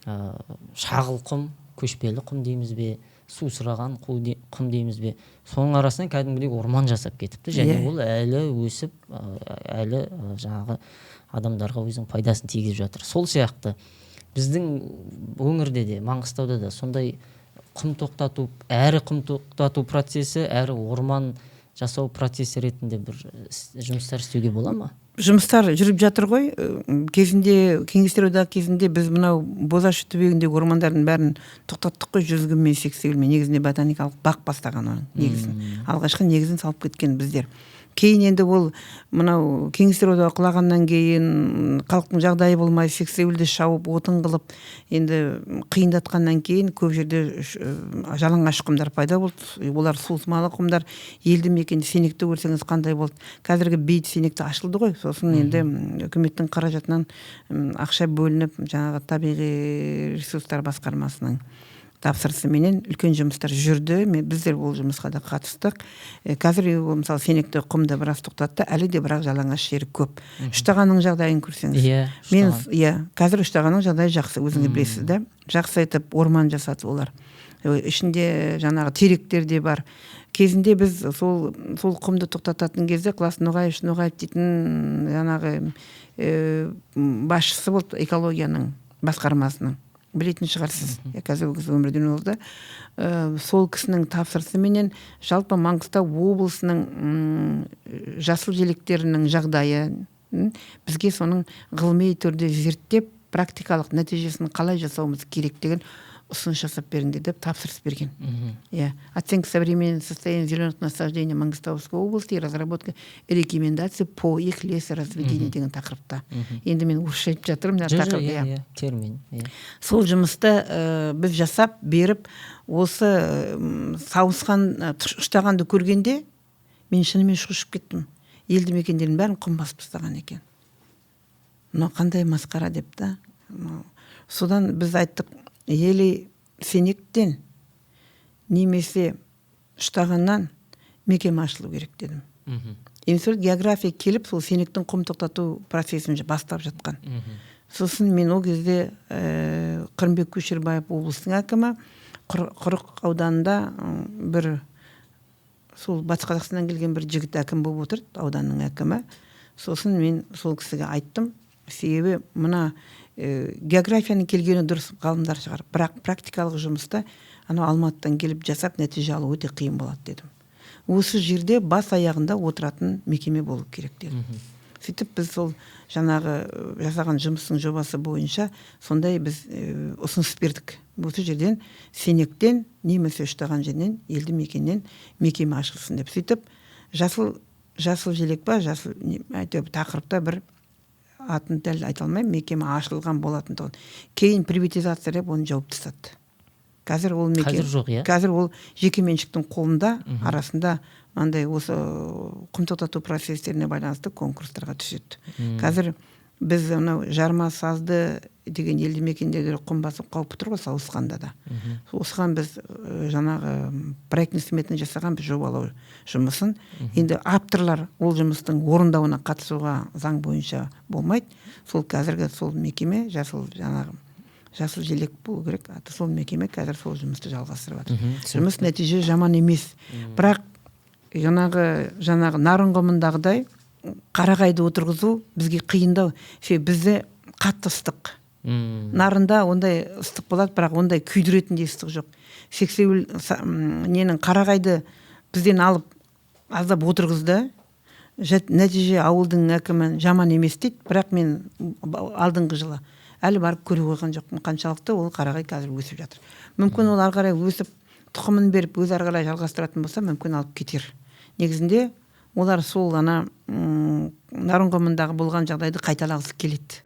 шағыл құм, көшпелі құм дейміз бе, сусыраған құм дейміз бе. Соның арасынан кәдімгідей орман жасап кетіпті. Және ол әлі өсіп, әлі жаңағы адамдарға өзінің пайдасын тигізіп жатыр. Сол сияқты біздің өңірде де, Маңғыстауда да сондай құм тоқтату процесі, әрі орман жасау процесі ретінде бір жұмыстар істеуге бола ма? Жұмыстар жүріп жатыр ғой. Кезінде, кеңестер одағы кезінде біз мынау Бозашы түбегіндегі ормандардың бәрін тоқтаттық қой, 100 күнмен 80 күнмен. Негізінде ботаникалық бақ бастаған оның негізін. Алғашқы негізін салып кеткен біздер. Кейін енді ол мынау кеңестер одағы құлағаннан кейін халықтың жағдайы болмай сексеуілді шауып отын қылып енді қиындатқаннан кейін көп жерде жалаңаш құмдар пайда болды. Олар суытмалы құмдар. Елді мекен сенекті көрсеңіз қандай болды. Қазіргі бейіт сенекті ашылды ғой. Сосын енді үкіметтің қаражатынан ақша бөлініп жаңағы табиғи ресурстар басқармасының тапсырысыменен үлкен жұмыстар жүрді. Біздер ол жұмысқа да қатыстық. Қазір мысалы сенекті құмды біраз тоқтатты, әлі де бірақ жалаңаш жері көп. Үштағанның жағдайын көрсеңіз. Қазір Үштағанның жағдайы жақсы, өзіңіз білесіз да. Жақсы етіп орман жасады олар. Ішінде жаңағы теректер де бар. Кезінде біз сол құмды тоқтататын кезде Класс Ноғаев дейтін жаңағы басшысы болды экологияның басқармасының. Білетін шығарсыз. Қазір өмірден олды. Сол кісінің тапсырысыменен жалпы Маңғыстау облысының жасыл желектерінің жағдайы бізге соның ғылыми түрде зерттеп, практикалық нәтижесін қалай жасауымыз керек деген ұсыныс жасап беріңдер деп тапсырыс берген. Иә. Оценка современного состояния зеленых насаждений Мангистауской области и разработка рекомендаций по их лесоразведению деген тақырыпта. Енді мен орысша айтып жатырмын. Иә, термин. Сол жұмысты біз жасап беріп, осы сауысқан ұштағанды көргенде мен шынымен шошып кеттім. Елді мекендердің бәрін құм басып тастаған екен. Мынау қандай масқара деп та. Содан біз айттық, елі сенектен немесе ұштағаннан мекеме ашылу керек дедім. Институт география келіп, сол сенектің құм тоқтату процесін бастап жатқан. Сосын мен ол кезде Қырымбек Көшербаев облыстың әкімі, Құрық ауданында бір сол Батыс Қазақстаннан келген бір жігіт әкім болып отырды, ауданның әкімі. Сосын мен сол кісіге айттым, себебі мына географияның келгені дұрыс, ғалымдар шығар, бірақ практикалық жұмыста анау Алматыдан келіп жасап нәтиже алу өте қиын болады дедім. Осы жерде бас аяғында отыратын мекеме болу керек дедім. Сөйтіп біз сол жаңағы жасаған жұмыстың жобасы бойынша сондай біз ұсыныс бердік. Осы жерден сенектен немесе ұштаған жерден елді мекеннен мекеме ашылсын деп. Сөйтіп жасыл желек па, жасыл тақырыпта бір атын дәл айта алмаймын, мекеме ашылған болатын тұғын. Кейін приватизация деп оны жауып тастады. Қазір ол мекеме. Қазір жоқ, иә? Қазір ол жекеменшіктің қолында, арасында андай осы құм тоқтату процестеріне байланысты конкурстарға түседі. Қазір біз анау Жармасазды деген елді мекендегі құм басып қаупі тұр ғой, Сауысқанда да. Осыған біз жаңағы проектный сметаны жасаған біз жобалау жұмысын. Енді авторлар ол жұмыстың орындауына қатысуға заң бойынша болмайды. Сол қазіргі сол мекеме жасыл желек болу керек. Сол мекеме қазір сол жұмысты жалғастырып жатыр. Жұмыс нәтиже жаман емес. Бірақ жаңағы нарын құмындағыдай қарағайды отырғызу бізге қиындау. Бізде қатты ыстық. Нарында ондай ыстық болады, бірақ ондай күйдіретіндей ыстық жоқ. Сексеуіл қарағайды бізден алып аздап отырғызды. Нәтиже ауылдың әкімі жаман емес дейді, бірақ мен алдыңғы жылы әлі барып көре қойған жоқпын, қаншалықты ол қарағай қазір өсіп жатыр. Мүмкін ол ары қарай өсіп, тұқымын беріп, өзі ары қарай жалғастыратын болса, мүмкін алып кетер. Негізінде олар сол нарын құмындағы болған жағдайды қайталағысы келеді.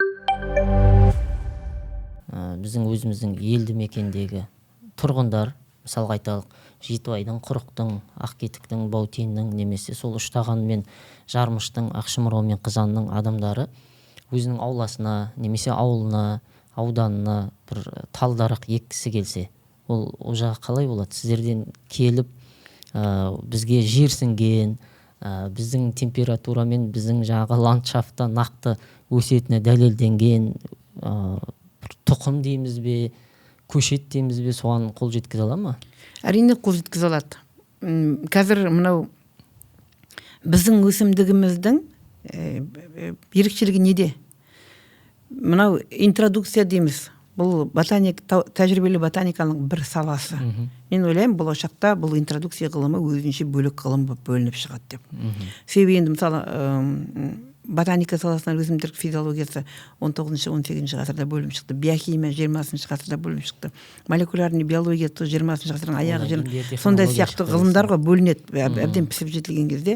Біздің өзіміздің елді мекендегі тұрғындар, мысалға айталық, Жетібайдың, Құрықтың, Ақкетіктің, Баутиннің, немесе сол Ұштаған мен Жармыштың, Ақшымырау мен Қызанның адамдары өзінің ауласына, немесе ауылына, ауданына бір талдарық еккісі келсе, ол жаққа қалай болады? Сіздерден келіп, бізге жерсінген, біздің температурамен біздің жаңағы ландшафтта нақты өсетіні дәлелденген тұқым дейміз бе, көшет дейміз бе, соған қол жеткізе ала ма? Әрине қол жеткізе алады. Қазір мынау біздің өсімдігіміздің ерекшелігі неде? Мынау интродукция дейміз. Бұл тәжірибелі ботаниканың бір саласы. Мен ойлаймын, болашақта бұл интродукция ғылымы өзінше бөлек ғылым болып бөлініп шығады деп. Себебі енді мысалы ботаника саласынан өсімдік физиологиясы 19-18 ғасырда бөлініп шықты, биохимия 20 ғасырда бөлініп шықты, молекулярный биология 20 ғасырдың аяғы сондай сияқты ғылымдарға бөлінеді. Әбден пісіп жетілген кезде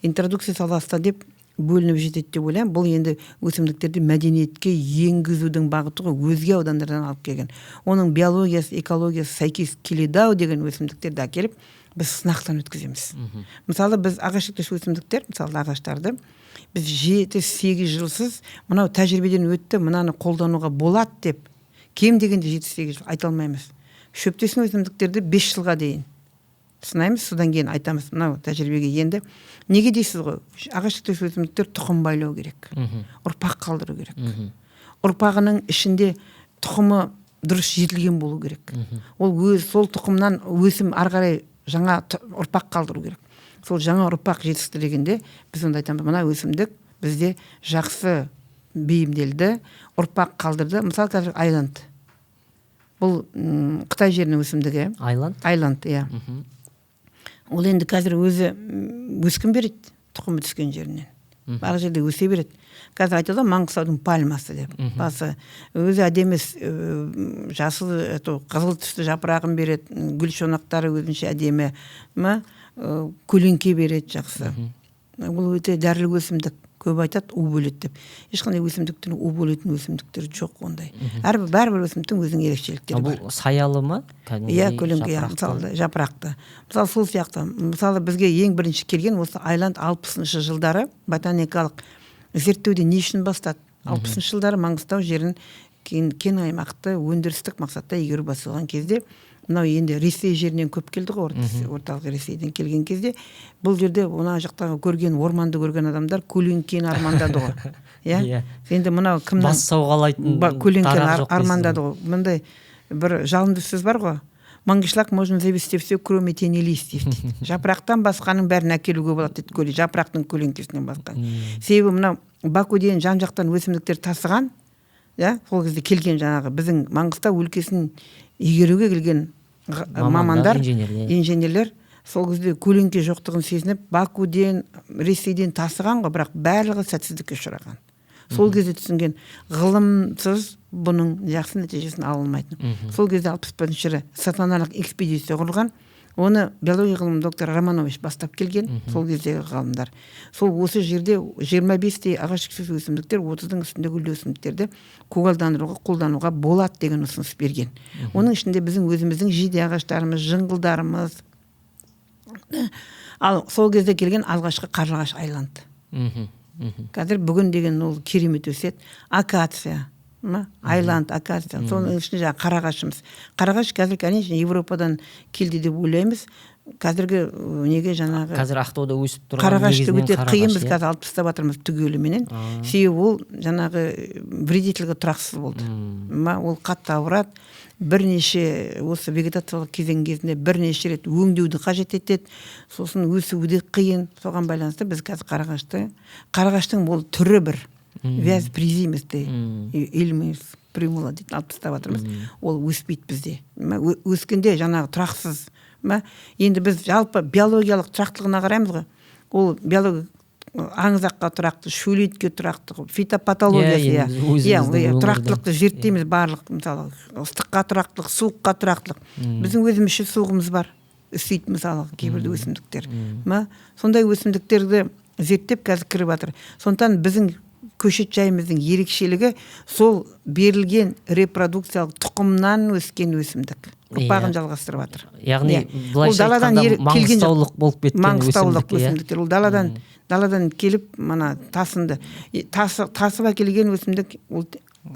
интродукция саласында деп бөлініп жетеді деп ойлаймын. Бұл енді өсімдіктерді мәдениетке енгізудің бағыты ғой, өзге аудандардан алып келген. Оның биологиясы, экологиясы сәйкес келеді-ау деген өсімдіктерді әкеліп біз сынақтан өткіземіз. Мысалы біз ағаш шектес өсімдіктер, мысалы ағаштарды біз 7-8 жылсыз мынау тәжірибеден өтті, мынаны қолдануға болады деп кем дегенде 7-8 жыл айта алмаймыз. Шөптесін өсімдіктерді 5 жылға дейін сынаймыз, содан кейін айтамыз, мынау тәжірибеге енді. Неге дейсіз ғой? Ағаш шектес өсімдіктер тұқым байлау керек, ұрпақ қалдыру керек. Ұрпағының ішінде тұқымы дұрыс жетілген болу керек. Ол сол тұқымнан өсім ары қарай жаңа ұрпақ қалдыру керек. Сол жаңа ұрпақ жетістіргенде біз онда айтамыз, мына өсімдік бізде жақсы бейімделді, ұрпақ қалдырды. Мысалы қазір айланд. Бұл Қытай жерінің өсімдігі. Айланд, иә. Ол енді қазір өзі өскін береді тұқымы түскен жерінен. барлық жерде өсе береді. Қазір айтады Маңғыстаудың пальмасы деп. Басы өзі әдемі жасыл қызыл түсті жапырағын береді, гүл шонақтары өзінше әдемі, көлеңке береді жақсы. Бұл өте дәрілік өсімдік. Көп айтады, у бөледі деп. Ешқандай өсімдіктің у бөлетін өсімдіктер жоқ ондай. Бәрібір өсімдіктің өзінің ерекшеліктері бар. Бұл саялы ма? Иә, көлеңке, мысалы жапырақты. Мысалы сол сияқты. Мысалы бізге ең бірінші келген осы Айланд 60-шы жылдары ботаникалық зерттеуде не үшін бастады? 60-шы жылдары Маңғыстау жерін кен аймақты өндірістік мақсатта игеру басталған кезде, мынау енді Ресей жерінен көп келді ғой, орталық Ресейден келген кезде, бұл жерде мына жақтағы көрген, орманды көрген адамдар көлеңкені армандады ғой. Иә. Енді мынау кімнің бас сауғалайтын көлеңкені армандады ғой. Мындай бір жалынды сөз бар ғой. Маңғышлақ можно завести все, кроме тени листьев дейді. Жапырақтан басқаның бәрін әкелуге болады дейді, жапырақтың көлеңкесінен басқа. Себебі мынау Бакуден жан-жақтан өсімдіктер тасыған, сол кезде келген жаңағы біздің Маңғыстау өлкесін игеруге келген мамандар, инженерлер сол кезде көлеңке жоқтығын сезініп, Бакуден, Ресейден тасыған ғой, бірақ барлығы сәтсіздікке ұшыраған. Сол кезде түсінген, ғылымсыз бұның жақсы нәтижесін алынмайтын. Сол кезде 61-ші жылы стационарлық экспедиция құрылған. Оны биология ғылым доктор Романович бастап келген, сол кездегі ғалымдар. Сол осы жерде 25-тей ағаш өсімдіктер, 30-дың үстінде гүлді өсімдіктерді қолдануға болады деген ұсыныс берген. Оның ішінде біздің өзіміздің жиде ағаштарымыз, жыңғылдарымыз. Ал сол кезде келген алғашқы қарлығаш Айланд. Қазір бүгін деген ол керемет өсет. Акация. Айланд, акация. Соның ішінде жаңағы қарағашымыз. Қарағаш қазір, конечно, Европадан келді деп ойлаймыз. Қазіргі неге жаңағы қазір Ақтауда өсіп тұрған қарағашты өте қиын, біз қазір алып тастап жатырмыз түгеліменен. Себебі ол жаңағы вредительге тұрақсыз болды. Ол қатты ауырады. Бірнеше осы вегетациялық кезінде бірнеше рет өңдеуді қажет етеді. Сосын өсуі қиын. Соған байланысты біз қазір қарағаштың ол түрі бір вяз призимісті илмес примула дейді, алып тастап жатырмыз. Ол өспейді бізде. Өскенде жаңағы тұрақсыз. Енді біз жалпы биологиялық тұрақтылығына қараймыз ғой. Ол биология аңызаққа тұрақты, шөлейтке тұрақты, фитопатология, тұрақтылықты зерттейміз барлық, мысалы, ыстыққа тұрақтылық, суыққа тұрақтылық. Біздің өзімізше суығымыз бар. Үсейді, мысалы, кейбірді өсімдіктер. Сондай өсімдіктерді зерттеп қазір кіріп жатыр. Сондықтан біздің көшет жайымыздың ерекшелігі сол берілген репродукциялық тұқымнан өскен өсімдік. Ұрпағын жалғастырып жатыр. Яғни былайша айтқанда маңғыстаулық болып кеткен өсімдіктер. Ол даладан келіп, мана тасынды. Тасып әкелген өсімдік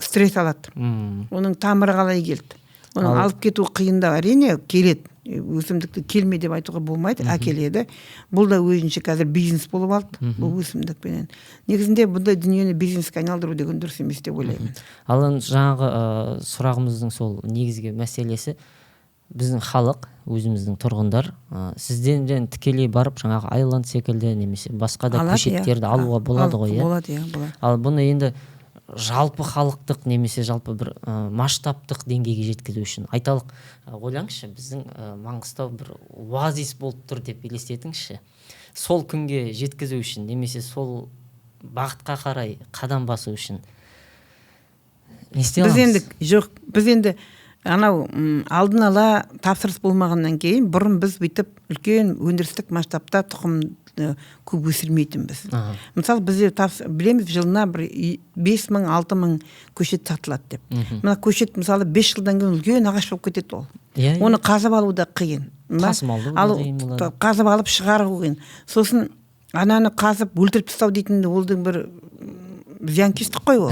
стресс алады. Оның тамыры қалай келді. Оның алып кету қиындау, әрине келеді. Өсімдікті келме деп айтуға болмайды, әкеледі. Бұл да өзінше қазір бизнес болып алды, бұл өсімдікпенен. Негізінде бұндай дүниені бизнеске айналдыру деген дұрыс емес деп ойлаймын. Ал жаңағы сұрағымыздың сол негізгі мәселесі, біздің халық, өзіміздің тұрғындар, сізден тікелей барып, жаңағы Айланд секілді немесе басқа да көшеттерді алуға болады ғой, иә? Болады. Ал бұны енді жалпы халықтық немесе жалпы бір масштабтық деңгейге жеткізу үшін айталық, ойлаңызшы, біздің Маңғыстау бір оазис болып тұр деп елестетіңізші. Сол күнге жеткізу үшін немесе сол бағытқа қарай қадам басу үшін не істей аламыз? Біз енді анау алдын ала тапсырыс болмағаннан кейін бұрын біз бүйтіп үлкен өндірістік масштабта тұқым көп өсірмейтінбіз. Мысалы бізде білеміз, жылына бір 5,000, 6,000 көшет сатылады деп. Мына көшет мысалы 5 жылдан кейін үлкен ағаш болып кетеді ол. Оны қазып алу да қиын. Қазып алып шығару қиын. Сосын ананы қазып өлтіріп тастау дейтін олдың бір зиянкестік қой ол.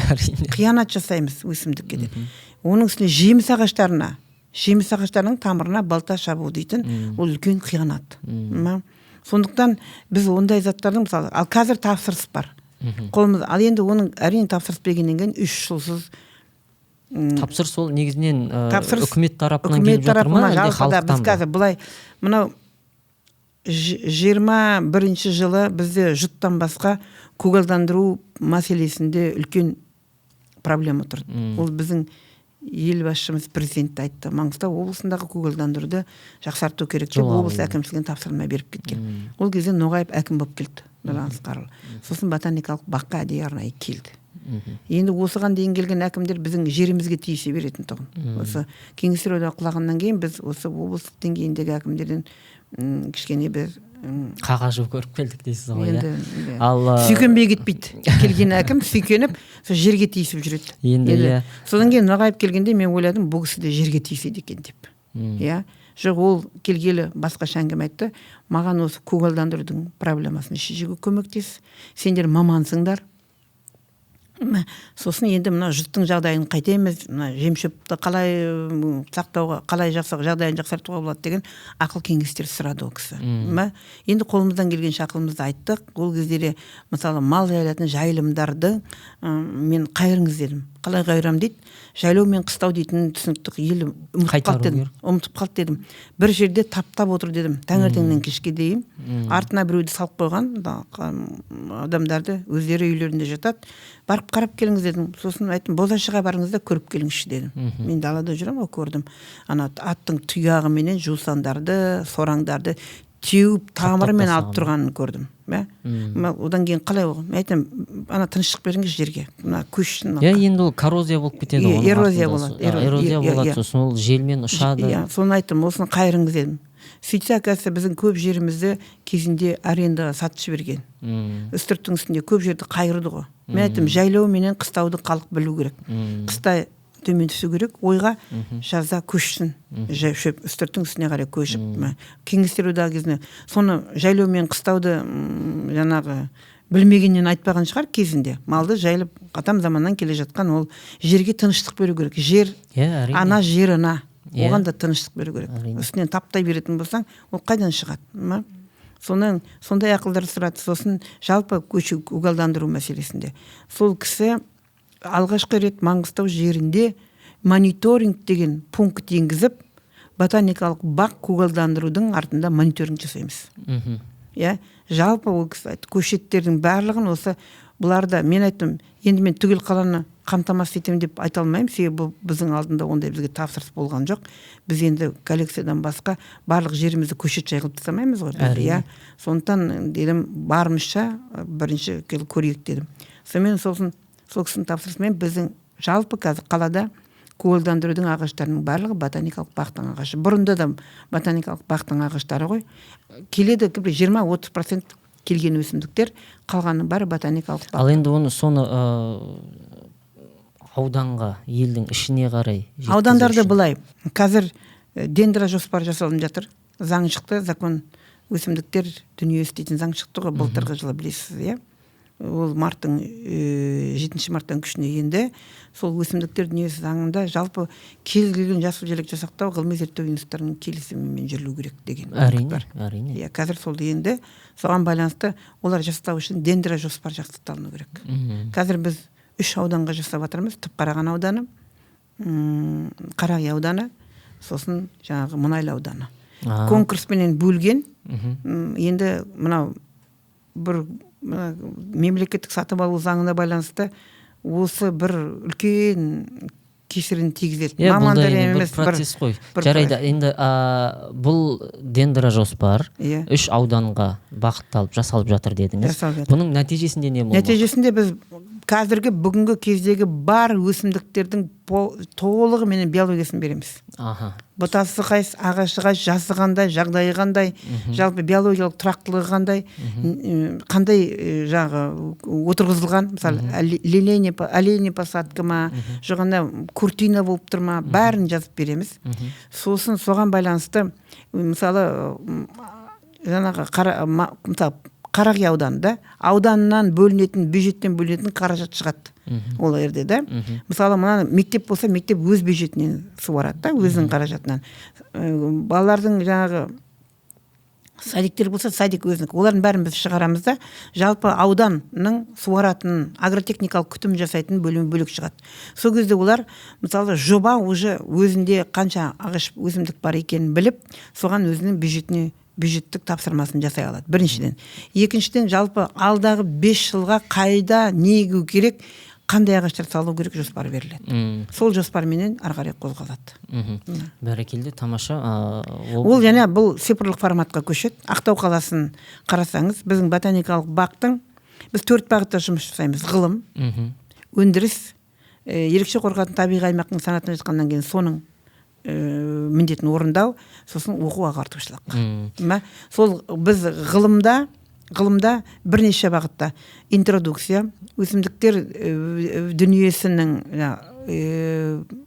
Қиянат жасаймыз өсімдікке де. Оның үстіне жеміс ағаштарының тамырына балта шабу дейтін ол үлкен қиянат. Сондықтан біз ондай заттардың, мысалы, ал қазір тапсырыс бар. Қолымыз, ал енді оның әрине тапсырыс бергеннен кейін 3 жылсыз тапсырыс ол негізінен үкімет тарапынан келіп жатыр ма, әлде халықтан ба? Біз қазір былай, мынау 21-ші жылы бізде жұттан басқа көгалдандыру мәселесінде үлкен проблема тұрды. Ол біздің ел басшымыз президент айтты, Маңғыстау облысындағы көгалдандыруды жақсарту керек деп облыс әкімшілігіне тапсырма беріп кеткен. Ол кезде Ноғаев әкім болып келді, Нұрлан Асқарұлы. Сосын ботаникалық баққа әдейі арнайы келді. Енді осыған дейін келген әкімдер біздің жерімізге тиісе беретін тұғын. Осы кеңестер одағы құлағаннан кейін біз осы облыстық деңгейіндегі әкімдерден кішкене бір қағажу көріп келдік дейсіз ғой. Енді Ал сүйкенбей кетпейді. Келген әкім сүйкеніп сол жерге тиісіп жүреді. Енді содан кейін Ноғаев келгенде мен ойладым, бұл кісі де жерге тиіседі екен деп. Иә. Жоқ, ол келгелі басқаша әңгіме айтты. Маған осы көгалдандырудың проблемасын шешуге көмектес. Сендер мамансыңдар. Сосын енді мына жұрттың жағдайын қайтеміз, мына жемшөпті қалай сақтауға, қалай жағдайын жақсартуға болады деген ақыл кеңестер сұрады ол кісі. Енді қолымыздан келгенше ақылымызды айттық. Ол кездері мысалы мал жайылатын жайылымдарды мен қайырыңыз дедім. Қалай қайырам дейді? Жайлау мен қыстау дейтін түсініктік ел ұмытып қалды дедім. Бір жерде таптап отыр дедім. Таңертеңнен кешке дейін артына біреуді салып қойған адамдарды өздері үйлерінде жатады. Барып қарап келіңіз дедім. Сосын айттым, Бозашыға барыңыз да көріп келіңізші дедім. Мен далада жүрем, көрдім. Ана аттың тұяғыменен жусандарды, сораңдарды теуіп тамырымен алып тұрғанын көрдім. Одан кейін қалай оған? Мен айтам, ана тыныштық беріңіз жерге. Мына көшсін. Енді ол коррозия болып кетеді ғой. Эрозия болады. Эрозия болады, сосын ол желмен ұшады. Соны айттым, осыны қайырыңыз дедім. Сөйтсе, оказывается, біздің көп жерімізді кезінде арендаға сатып жіберген. Үстірттің үстінде көп жерді қайырды ғой. Мен айттым, жайлау менен қыстауды халық білу керек. Қыстай төмен түсу керек, ойға жазда көшсін. Шөп үстірттің үстіне қарай көшіп. Кеңестер одағы кезінде соны жайлау мен қыстауды жаңағы білмегеннен айтпаған шығар кезінде. Малды жайылып атам заманнан келе жатқан ол жерге тыныштық беру керек. Жер ана, жер ана. Оған да тыныштық беру керек. Үстінен таптай беретін болсаң, ол қайдан шығады? Сондай ақылдар сұрады. Сосын жалпы көгалдандыру мәселесінде. Сол кісі алғашқы рет Маңғыстау жерінде мониторинг деген пункт енгізіп, ботаникалық бақ көгалдандырудың артында мониторинг жасаймыз. Жалпы ол кісі айтты, көшеттердің барлығын осы бұларда, мен айттым, енді мен түгел қаланы қамтамасыз етемін деп айта алмаймын, себебі біздің алдында ондай бізге тапсырыс болған жоқ. Біз енді коллекциядан басқа барлық жерімізді көшет жайылып тастамаймыз ғой. Сондықтан дедім, барымызша бірінші көрейік дедім. Сонымен сол кісінің тапсырысымен біздің жалпы қазір қалада көгалдандырудың ағаштарының барлығы ботаникалық бақтың ағашы. Бұрында да ботаникалық бақтың ағаштары ғой. Келеді 20-30% келген өсімдіктер, қалғанның бәрі ботаникалық бақ. Ал енді соны ауданға, елдің ішіне қарай жеткізу. Аудандарды былай. Қазір дендра жоспар жасалып жатыр. Заң шықты, закон өсімдіктер дүниесі дейтін заң шықты ғой, былтырғы жылы білесіз, ол 7 марттан күшіне енді. Сол өсімдіктер дүниесі заңында жалпы келген жасыл желек жасақтау ғылыми зерттеу институттарының келісімімен жүрілу керек деген. Әрине. Қазір сол енді соған байланысты олар жасақтау үшін дендра жоспар жасақталыну керек. Қазір біз 3 ауданға жасап жатырмыз. Түпқараған ауданы, Қарағай ауданы, сосын жаңағы Мұнайлы ауданы. Конкурспенен бөлген. Енді мынау бір мемлекеттік сатып алу заңына байланысты осы бір үлкен кесірін тигізеді. Мамандар емес, бір процесс қой. Жарайды, енді бұл дендра жоспар 3 ауданға бағытталып жасалып жатыр дедіңіз. Бұның нәтижесінде не болды? Нәтижесінде біз қазіргі бүгінгі кездегі бар өсімдіктердің толығымен биологиясын береміз. Бұтасы қайсы, ағашы қайсы, жасы қандай, жағдайы қандай, жалпы биологиялық тұрақтылығы қандай жағы отырғызылған, мысалы оленя посадка ма, жоғанда куртина болып тұр ма, бәрін жазып береміз. Сосын соған байланысты мысалы жаңағы Қарағай ауданында ауданынан бөлінетін, бюджеттен бөлінетін қаражат шығады. Ол жерде да. Мысалы мына мектеп болса, мектеп өз бюджетінен суарады да, өзінің қаражатынан. Балалардың жаңағы садиктер болса, садик өзінің. Олардың бәрін біз шығарамыз да, жалпы ауданның суаратын, агротехникалық күтім жасайтын бөлімі бөлек шығады. Сол кезде олар, мысалы, жоба уже өзінде қанша ағаш өсімдік бар екенін біліп, соған өзінің бюджеттік тапсырмасын жасай алады. Біріншіден. Екіншіден, жалпы алдағы 5 жылға қайда не егу керек, қандай ағаштар салу керек жоспар беріледі. Сол жоспарменен ары қарай қозғалады. Бәрекелді, тамаша. Ол және бұл цифрлық форматқа көшеді. Ақтау қаласын қарасаңыз, біздің ботаникалық бақтың біз 4 бағытта жұмыс жасаймыз. Ғылым, өндіріс, ерекше қорғалатын табиғи аймақтың санатына жатқаннан кейін соның міндетін орындау, сосын оқу ағартушылық. Сол біз ғылымда бірнеше бағытта интродукция, өсімдіктер дүниесінің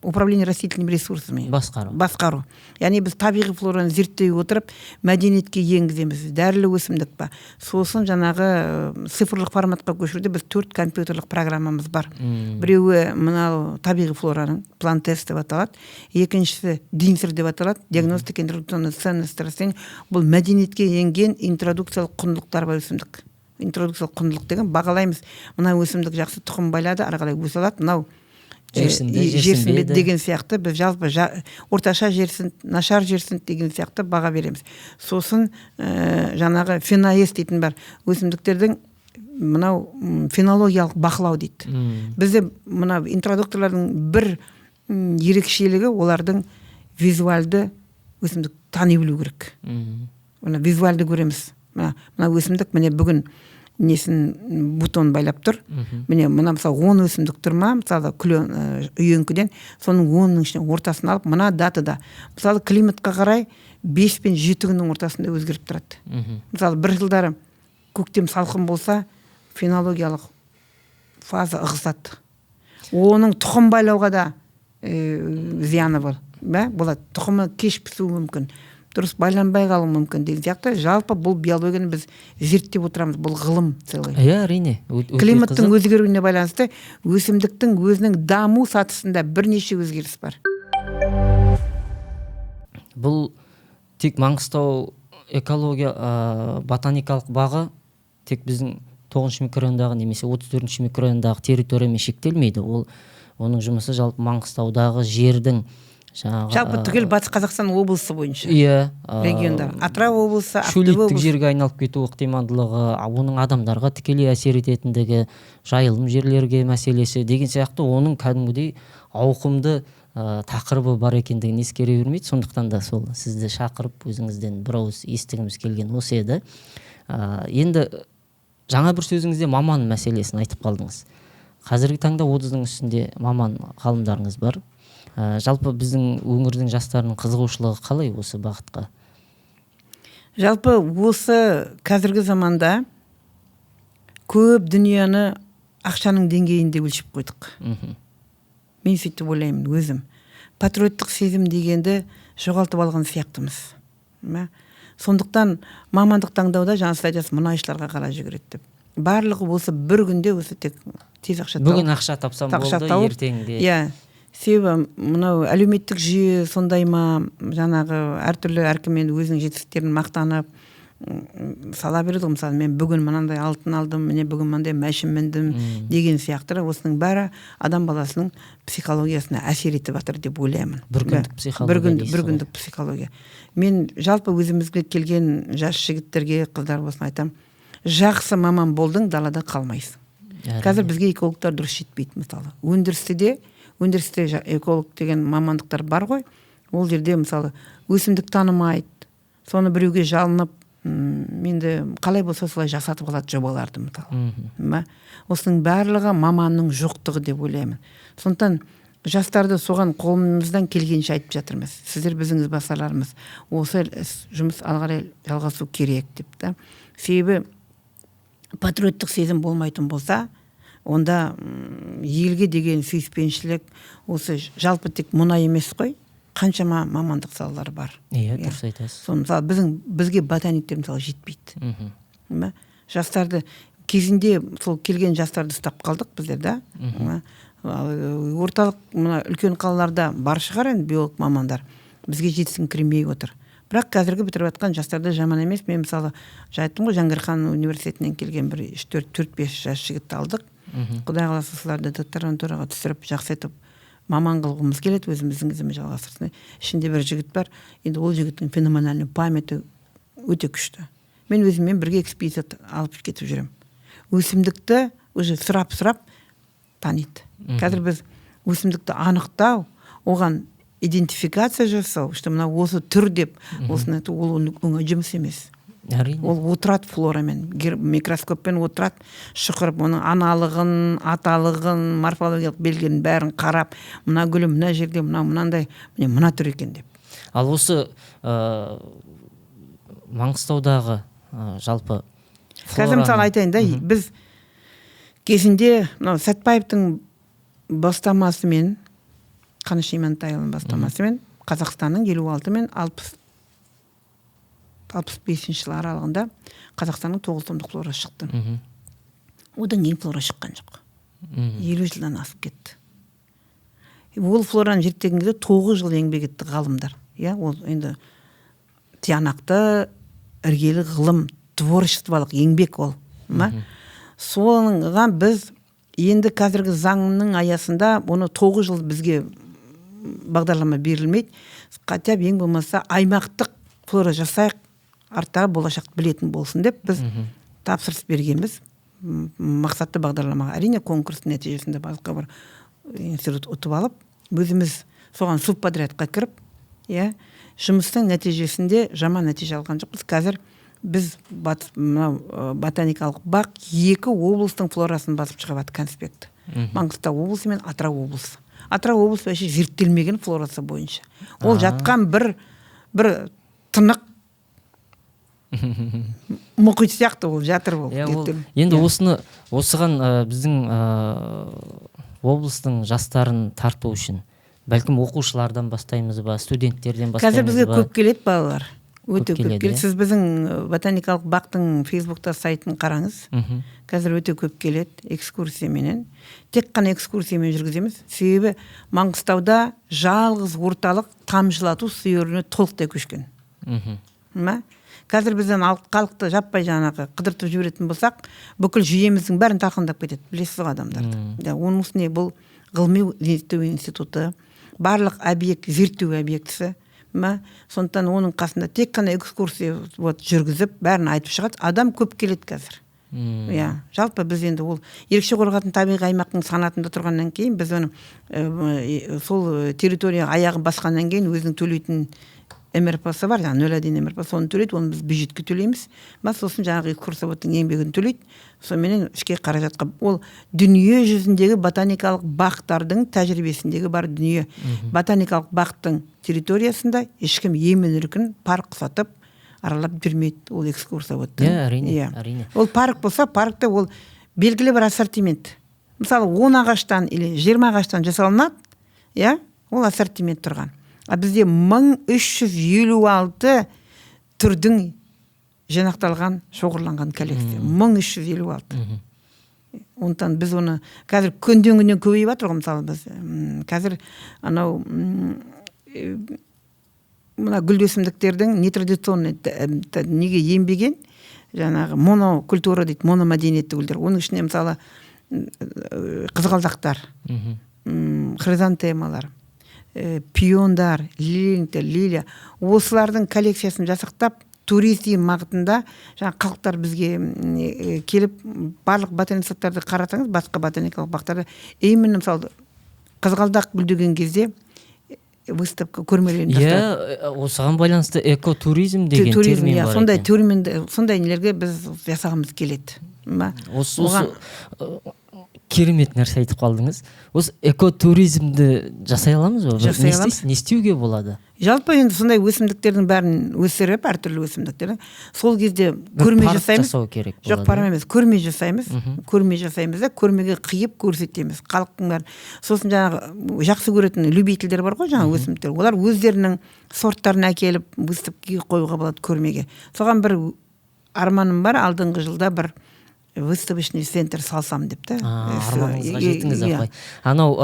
управление растительными ресурсами басқару. Яғни біз табиғи флораны зерттей отырып мәдениетке енгіземіз. Дәрілі өсімдік па. Сосын жаңағы цифрлық форматқа көшіруде біз 4 компьютерлік программамыз бар. Біреуі мынау табиғи флораның план-тест деп аталады. Екіншісі динсер деп аталады. Диагностика интродукционный ценность растений. Бұл мәдениетке енген интродукциялық құндылықтар бар өсімдік. Интродукциялық құндылық деген бағалаймыз. Мына өсімдік жақсы тұқым байлады, ары қарай өсе алады. Мынау жерсінбеді деген сияқты біз жалпы орташа жерсінт, нашар жерсінт деген сияқты баға береміз. Сосын жаңағы феноэс дейтін бар. Өсімдіктердің мынау фенологиялық бақылау дейді. Бізде мынау интродукторлардың бір ерекшелігі олардың визуалды өсімдік тани білу керек. Мына визуалды көреміз. Мына өсімдік міне бүгін несін бутон байлап тұр. Міне мына мысалы 10 өсімдік тұр ма, мысалы үйеңкіден, соның 10-ның ішіне ортасын алып, мына датада. Мысалы климатқа қарай 5 пен 7 күннің ортасында өзгеріп тұрады. Мысалы бір жылдары көктем салқын болса, фенологиялық фаза ығысады. Оның тұқым байлауға да зияны болады. Тұқымы кеш пісуі мүмкін. Дұрыс байланбай қалуы мүмкін деген сияқты. Жалпы бұл биологияны біз зерттеп отырамыз. Бұл ғылым целый. Әрине. Климаттың өзгеруіне байланысты өсімдіктің өзінің даму сатысында бірнеше өзгеріс бар. Бұл тек Маңғыстау экология ботаникалық бағы тек біздің 9-шы микрорайондағы немесе 34-шы микрорайондағы территориямен шектелмейді. Оның жұмысы жалпы Маңғыстаудағы жердің жалпы түгел Батыс Қазақстан облысы бойынша. Региондар. Атырау облысы, Ақтөбе шөлейттік облысы. жерге айналып кету ықтималдылығы, оның адамдарға тікелей әсер ететіндігі, жайылым жерлерге мәселесі деген сияқты оның кәдімгідей ауқымды тақырыбы бар екендігін ескере бермейді. Сондықтан да сол сізді шақырып өзіңізден бір ауыз естігіміз келген осы еді. Енді жаңа бір сөзіңізде маман мәселесін айтып қалдыңыз. Қазіргі таңда 30-ның үстінде маман ғалымдарыңыз бар. Жалпы біздің өңірдің жастарының қызығушылығы қалай осы бағытқа? Жалпы осы қазіргі заманда көп дүнияны ақшаның деңгейінде өлшеп қойдық. Мен сөйтіп ойлаймын өзім. Патриоттық сезім дегенді жоғалтып алған сияқтымыз. Сондықтан мамандық таңдауда жаңа сіз айтасыз, мұнайшыларға қарай жүгіреді деп. Барлығы осы бір күнде осы тек тез ақша тауып. Бүгін ақша тапсам болды, ертеңде. Себебі мынау әлеуметтік жүйе сондай ма, жаңағы әртүрлі әркіммен өзінің жетістіктерін мақтанып сала береді. Мысалы мен бүгін мынандай алтын алдым, міне бүгін мынандай мәшін міндім деген сияқты. Осының бәрі адам баласының психологиясына әсер етіп жатыр деп ойлаймын. Бір күндік психология. Мен жалпы өзімізге келген жас жігіттерге, қыздар болсын айтам, жақсы маман болдың, далада қалмайсың. Қазір бізге экологтар дұрыс жетпейді мысалы. Өндірісте эколог деген мамандықтар бар ғой. Ол жерде мысалы өсімдік танымайды. Соны біреуге жалынып, менде қалай болса солай жасатып алады жобаларды мысалы. Осының барлығы маманның жоқтығы деп ойлаймын. Сондықтан жастарды соған қолымыздан келгенше айтып жатырмыз. Сіздер біздің ізбасарларымыз. Осы жұмыс алғарай жалғасу керек деп та. Себебі патриоттық сезім болмайтын болса, онда елге деген сүйіспеншілік, осы жалпы тек мұнай емес қой, қаншама мамандық салалары бар. Дұрыс айтасыз. Мысалы бізге ботаниктер мысалы жетпейді. Жастарды кезінде сол келген жастарды ұстап қалдық біздер да. Орталық мына үлкен қалаларда бар шығар енді биолог мамандар. Бізге жетісіңкіремей отыр. Бірақ қазіргі бітіріп жатқан жастарды жаман емес. Мен мысалы жайттым ғой, Жаңғырхан университетінен келген бір 4-5 жас жігітті алдық. Құдай қаласа соларды докторантураға түсіріп жақсы етіп маман қылғымыз келеді, өзіміздің ізіміз жалғастырсын. Ішінде бір жігіт бар. Енді ол жігіттің феноменальный памяті өте күшті. Мен өзіммен бірге экспедиция алып кетіп жүрем. Өсімдікті уже сұрап таниды. Қазір біз өсімдікті анықтау, оған идентификация жасау, что мына осы түр деп осыны ол оңай жұмыс емес. Әрине. Ол отырады флорамен, микроскоппен отырады, шұқырып, оның аналығын, аталығын, морфологиялық белгілерін бәрін қарап, мына гүлі мына жерде, мынандай, мына түр екен деп. Ал осы Маңғыстаудағы жалпы Қазір мысалы айтайын да, біз кезінде Сәтпаевтың бастамасымен, Қаныш Имантайұлының бастамасымен Қазақстанның 56 мен 65 жылы аралығында Қазақстанның 9 томдық флора шықты. Одан кейін флора шыққан жоқ. 50 жылдан асып кетті. Ол флораны зерттеген кезде 9 жыл еңбек етті ғалымдар. Ол енді тиянақты, іргелі ғылым, творчестволық еңбек ол. Соңға біз енді қазіргі заңның аясында оны 9 жыл бізге бағдарлама берілмейді. Хотя ең болмаса аймақтық флора жасайық, арттағы болашақты білетін болсын деп біз тапсырыс бергенбіз. Мақсатты бағдарламаға. Әрине конкурс нәтижесінде басқа бір институт ұтып алып, өзіміз соған субподрядқа кіріп, жұмыстың нәтижесінде жаман нәтиже алған жоқпыз. Қазір біз ботаникалық бақ 2 облыстың флорасын басып шығады конспект. Маңғыстау облысы мен Атырау облысы. Атырау облысы вообще зерттелмеген флорасы бойынша. Ол жатқан бір тынық мұхит сияқты ол жатыр ол. Енді осыған біздің облыстың жастарын тарту үшін бәлкім оқушылардан бастаймыз ба, студенттерден бастаймыз ба? Қазір бізге көп келеді балалар. Өте көп келеді. Сіз біздің ботаникалық бақтың Фейсбукта сайтын қараңыз. Қазір өте көп келеді экскурсияменен. Тек қана экскурсиямен жүргіземіз. Себебі Маңғыстауда жалғыз орталық тамшылату сүйеріне толықтай көшкен. Қазір бізден халықты жаппай жаңағы қыдыртып жіберетін болсақ, бүкіл жүйеміздің бәрін тақындап кетеді. Білесіз ғой адамдарды. Оның үстіне бұл ғылыми зерттеу институты, барлық объект зерттеу объектісі. Сондықтан оның қасында тек қана экскурсия жүргізіп, бәрін айтып шығады. Адам көп келеді қазір. Жалпы біз енді ол ерекше қорғалатын табиғи аймақтың санатында тұрғаннан кейін, біз оны сол территория аяғын басқаннан кейін өзінің төлейтін МРП-сы бар, 0,1 МРП, соны төлейді, оны біз бюджетке төлейміз. Сосын жаңағы экскурсоводтың еңбегін төлейді. Соменен ішке қаражатқа. Ол дүние жүзіндегі ботаникалық бақтардың тәжірибесіндегі бар дүние. Ботаникалық бақтың территориясында ешкім емін-еркін парк сатып аралап жүрмейді, ол экскурсоводтың. Әрине. Ол парк болса, паркта ол белгілі бір ассортимент. Мысалы 10 ағаштан или 20 ағаштан жасалынады, ол ассортимент тұрған. Бізде 1356 түрдің жинақталған, шоғырланған коллекция. 1356. Онтан біз оны қазір күнден күннен көбейіп жатыр ғой, мысалы біз. Қазір анау мына гүл өсімдіктердің нетрадиционный неге енбеген жаңағы монокультура дейді, мономәдениетті гүлдер. Оның ішінде мысалы қызғалдақтар, хризантемалар, пиондар, лилия, осылардың коллекциясын жасақтап, туризм мағытында жаңа халықтар бізге келіп барлық ботаникалық қарасаңыз, басқа ботаникалық бақтарда именно мысалы қызғалдақ гүлдеген кезде выставка көрмелерін жасайды. Осыған байланысты экотуризм деген термин бар. Сондай нелерге біз жасағымыз келеді. Осы керемет нәрсе айтып қалдыңыз. Осы экотуризмді жасай аламыз ба? Жасай аламыз. Не істеуге болады? Жалпы енді сондай өсімдіктердің бәрін өсіріп, әртүрлі өсімдіктерді сол кезде көрме жасаймыз. Жоқ, парам емес, көрме жасаймыз. Көрме жасаймыз да, көрмеге қиып көрсетеміз. Халықтың бәрі. Сосын жаңағы жақсы көретін любительдер бар ғой, жаңа өсімдіктер. Олар өздерінің сорттарын әкеліп выставкаға қоюға болады көрмеге. Соған бір арманым бар, алдыңғы жылда бір выставочный центр салсам деп та. Арманыңызға жеттіңіз апай. Анау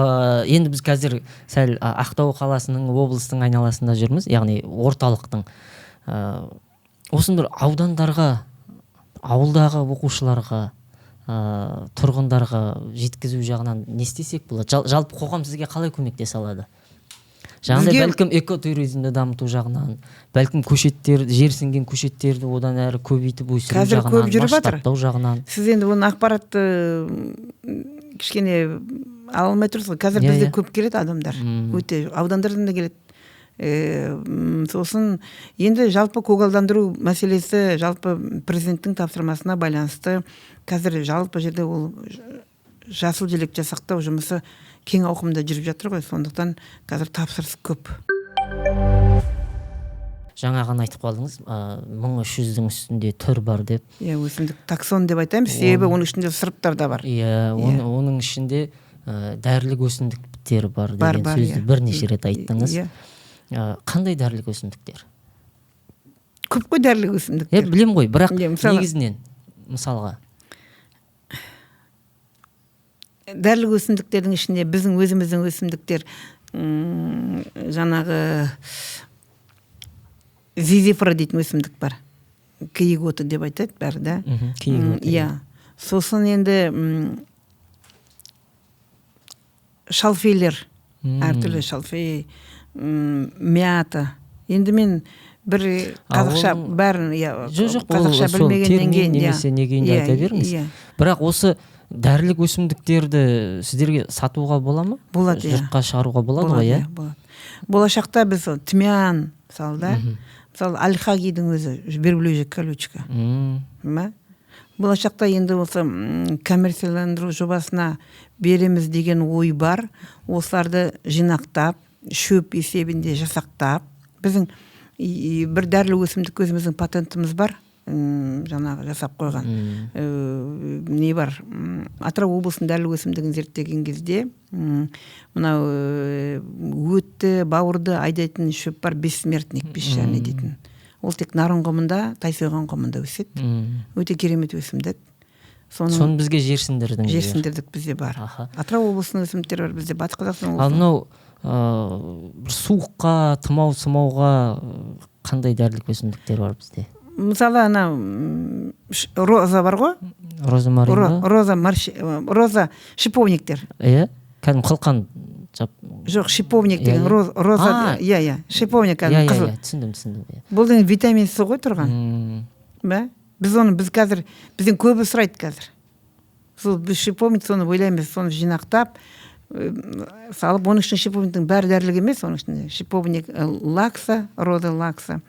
енді біз қазір сәл Ақтау қаласының, облыстың айналасында жүрміз, яғни орталықтың. Осын бір аудандарға, ауылдағы оқушыларға, тұрғындарға жеткізу жағынан не істесек болады? Жалпы қоғам сізге қалай көмектесе алады? Жаңағыдай бәлкім экотуризмді дамыту жағынан, бәлкім көшеттер, жерсінген көшеттерді одан әрі көбейтіп өсіру жағынан, масштабтау жағынан. Сіз енді оның ақпаратты кішкене ала алмай тұрсыз ғой. Қазір Иә, бізде иә. көп келеді адамдар. Өте аудандардан да келеді. Сосын енді жалпы көгалдандыру мәселесі жалпы президенттің тапсырмасына байланысты қазір жалпы жерде ол жасыл желек жасақтау жұмысы кең ауқымда жүріп жатыр ғой. Сондықтан қазір тапсырыс көп. Жаңа ғана айтып қалдыңыз, 1300-дің үстінде түр бар деп. Иә, өсімдік таксон деп айтамыз. Себебі оның ішінде сұрыптар да бар. Иә, оның ішінде дәрілік өсімдіктер бар деген бар, сөзді иә. бірнеше рет айттыңыз. Иә. Қандай дәрілік өсімдіктер? Көп қой дәрілік өсімдіктер. Білем ғой, бірақ Иә, мысалы- негізінен мысалға. Дәрілік өсімдіктердің ішінде біздің өзіміздің өсімдіктер жаңағы зизифра дейтін өсімдік бар. Киік оты деп айтады бәрі, да? Киік оты. Иә. Сосын енді шалфейлер, әртүрлі шалфей, мята. Енді мен бір қазақша бәрін, Жоқ, қазақша сол білмегеннен кейін, немесе негейінде айта беріңіз. Бірақ осы дәрілік өсімдіктерді сіздерге сатуға бола ма? Болады, иә. Жұртқа шығаруға болады ғой, иә? Болады. Болашақта біз тмян, мысалы, да? Мысалы, альхагидің өзі, верблюжья колючка. Болашақта енді осы коммерцияландыру жобасына береміз деген ой бар. Осыларды жинақтап, шөп есебінде жасақтап, біздің бір дәрілік өсімдік өзіміздің патентіміз бар, жаңағы жасап қойған. Не бар? Атырау облысының дәрілік өсімдігін зерттеген кезде, мынау өтті, бауырды айдайтын шөп бар, бессмертник, песчаный дейтін. Ол тек нарын құмында, тайсойған құмында өседі. Өте керемет өсімдік. Соны бізге жерсіндірдің. Жерсіндірдік бізде бар. Атырау облысының өсімдіктері бар, бізде Батыс Қазақстан облысының. Ал мынау суыққа, тұмауға қандай дәрілік өсімдіктер бар бізде? Мысалы, роза бар ғой? Роза шиповниктер. Иә? Кәдім қылқан жоқ, шиповник деген роза. Иә, шиповник қызыл. Түсіндім. Бұл витамин С ғой тұрған. Біз қазір, бізден көбі сұрайды қазір. Сол біз шиповник, соны ойлаймыз, соны жинақтап, салып, оның ішінде шиповниктің бәрі дәрілік емес, оның ішінде шиповник лакса, роза лакса,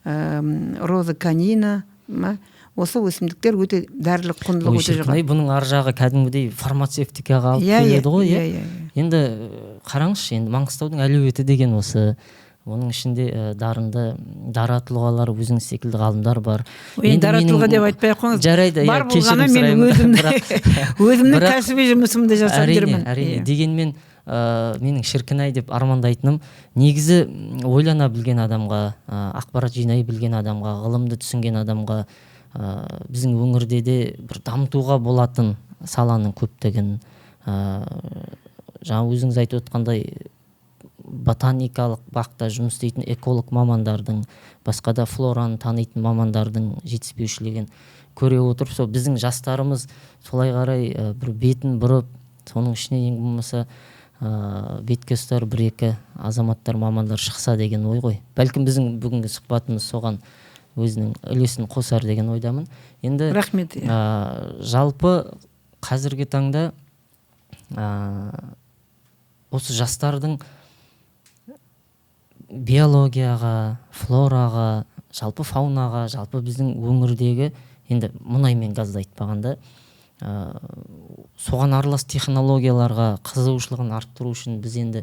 роза канина, осы өсімдіктер өте дәрілік құндылық өте жоғары. Бұның ар жағы кәдімгідей фармацевтикаға алып келеді ғой, иә? Енді қараңызшы, енді Маңғыстаудың әлеуеті деген осы, оның ішінде дара тұлғалар, өзіңіз секілді ғалымдар бар. Дара тұлға деп айтпай қойыңыз. Жарайды, бар болғаны мен өзімнің кәсіби жұмысымды жасап жүрмін. Әрине, дегенмен менің шіркін-ай деп армандайтыным, негізі ойлана білген адамға, ақпарат жинай білген адамға, ғылымды түсінген адамға, біздің өңірде де бір дамытуға болатын саланың көптігін, жаңа өзіңіз айтып отқандай ботаникалық бақта жұмыс істейтін эколог мамандардың, басқа да флораны танитын мамандардың жетіспеушілігін көре отырып, сол біздің жастарымыз солай қарай бір бетін бұрып, соның ішіне ең болмаса бетке ұстар бір-екі азаматтар, мамандар шықса деген ой ғой. Бәлкім біздің бүгінгі сұхбатымыз соған өзінің үлесін қосар деген ойдамын. Енді рахмет. Жалпы қазіргі таңда осы жастардың биологияға, флораға, жалпы фаунаға, жалпы біздің өңірдегі, енді мұнай мен газды айтпағанда, соған аралас технологияларға қызығушылығын арттыру үшін біз енді